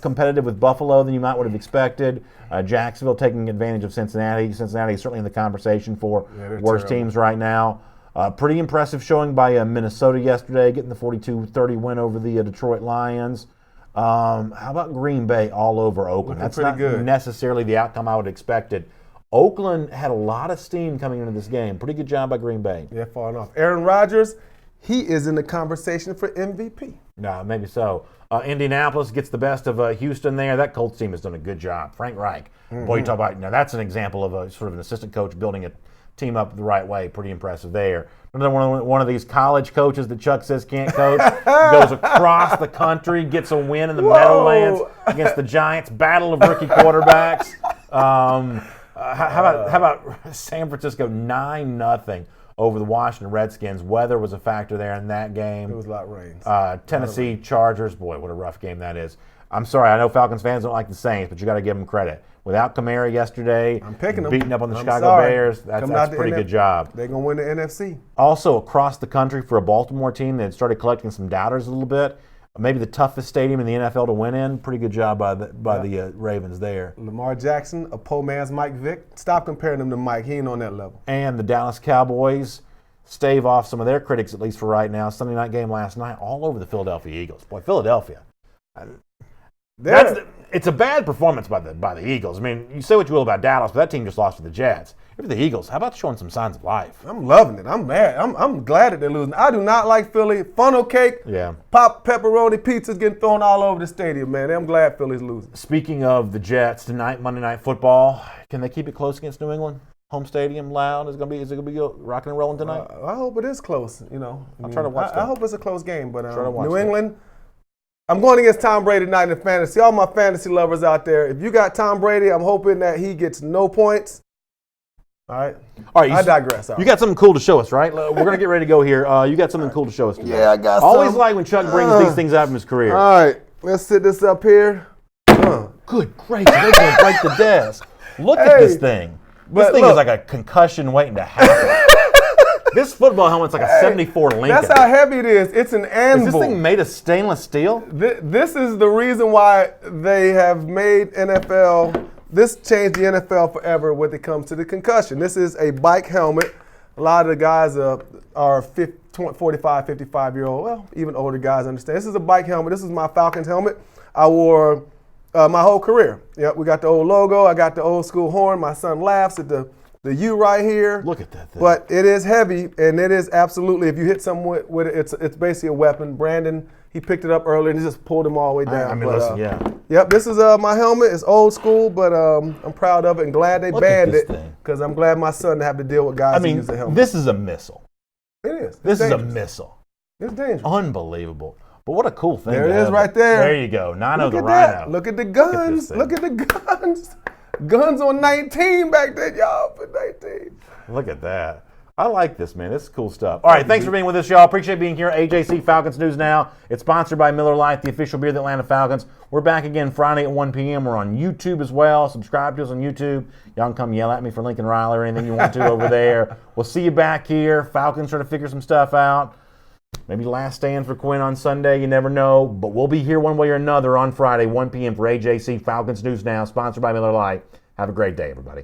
A: competitive with Buffalo than you might would have expected. Jacksonville taking advantage of Cincinnati. Cincinnati is certainly in the conversation for worst teams right now. Pretty impressive showing by Minnesota yesterday, getting the 42-30 win over the Detroit Lions. How about Green Bay all over Oakland? That's not necessarily the outcome I would have expected. Oakland had a lot of steam coming into this game. Pretty good job by Green Bay.
C: Yeah, far enough. Aaron Rodgers, he is in the conversation for MVP.
A: No, maybe so. Indianapolis gets the best of Houston there. That Colts team has done a good job. Frank Reich. Boy, you talk about, now that's an example of a sort of an assistant coach building a team up the right way. Pretty impressive there. Another one of these college coaches that Chuck says can't coach goes across the country, gets a win in the Meadowlands against the Giants. Battle of rookie quarterbacks. How about San Francisco 9-0 over the Washington Redskins? Weather was a factor there in that game.
C: It was a lot of rain.
A: Tennessee Chargers, boy, what a rough game that is. I'm sorry, I know Falcons fans don't like the Saints, but you got to give them credit. Without Kamara yesterday,
C: I'm picking them.
A: Beating up on the Chicago Bears, that's a pretty good job.
C: They're going to win the NFC.
A: Also, across the country for a Baltimore team that had started collecting some doubters a little bit, maybe the toughest stadium in the NFL to win in. Pretty good job by the Ravens there.
C: Lamar Jackson, a poor man's Mike Vick. Stop comparing him to Mike. He ain't on that level.
A: And the Dallas Cowboys stave off some of their critics, at least for right now. Sunday night game last night, all over the Philadelphia Eagles. Boy, Philadelphia. It's a bad performance by the Eagles. I mean, you say what you will about Dallas, but that team just lost to the Jets. If the Eagles, how about showing some signs of life?
C: I'm loving it. I'm mad. I'm glad that they're losing. I do not like Philly. Funnel cake, pop pepperoni pizzas getting thrown all over the stadium, man. I'm glad Philly's losing.
A: Speaking of the Jets, tonight, Monday Night Football, can they keep it close against New England? Home stadium, loud. Is it gonna be rocking and rolling tonight?
C: I hope it is close.
A: I'll try to watch that.
C: I hope it's a close game, but New England. I'm going against Tom Brady tonight in the fantasy. All my fantasy lovers out there, if you got Tom Brady, I'm hoping that he gets no points. All right, I digress.
A: You got something cool to show us, right? We're going to get ready to go here. You got something cool to show us today.
F: Yeah, I got
A: Always like when Chuck brings these things out from his career.
C: All right, let's sit this up here.
A: Good gracious, they're going to break the desk. Look at this thing. This thing is like a concussion waiting to happen. This football helmet's like a 74 Lincoln.
C: That's how heavy it is. It's an anvil.
A: Is this thing made of stainless steel?
C: This is the reason why they have made NFL, this changed the NFL forever when it comes to the concussion. This is a bike helmet. A lot of the guys are 45, 55-year-old, well, even older guys understand. This is a bike helmet. This is my Falcons helmet. I wore my whole career. Yep, we got the old logo. I got the old school horn. My son laughs at the U right here.
A: Look at that thing.
C: But it is heavy, and it is absolutely, if you hit someone with it, it's basically a weapon. Brandon, he picked it up earlier, and he just pulled him all the way down. Yep, this is my helmet. It's old school, but I'm proud of it and glad they banned it because I'm glad my son didn't have to deal with guys who use the helmet.
A: This is a missile.
C: It is.
A: This is a missile.
C: It's dangerous.
A: Unbelievable. But what a cool thing.
C: There it is right there.
A: There you go. Nano the Rhino.
C: Look at the guns. Look at the guns. Guns on 19 back then, y'all, for 19.
A: Look at that. I like this, man. This is cool stuff. All right, thanks for being with us, y'all. Appreciate being here. AJC Falcons News Now. It's sponsored by Miller Lite, the official beer of the Atlanta Falcons. We're back again Friday at 1 p.m. We're on YouTube as well. Subscribe to us on YouTube. Y'all can come yell at me for Lincoln Riley or anything you want to over there. We'll see you back here. Falcons try to figure some stuff out. Maybe last stand for Quinn on Sunday. You never know. But we'll be here one way or another on Friday, 1 p.m. for AJC Falcons News Now, sponsored by Miller Lite. Have a great day, everybody.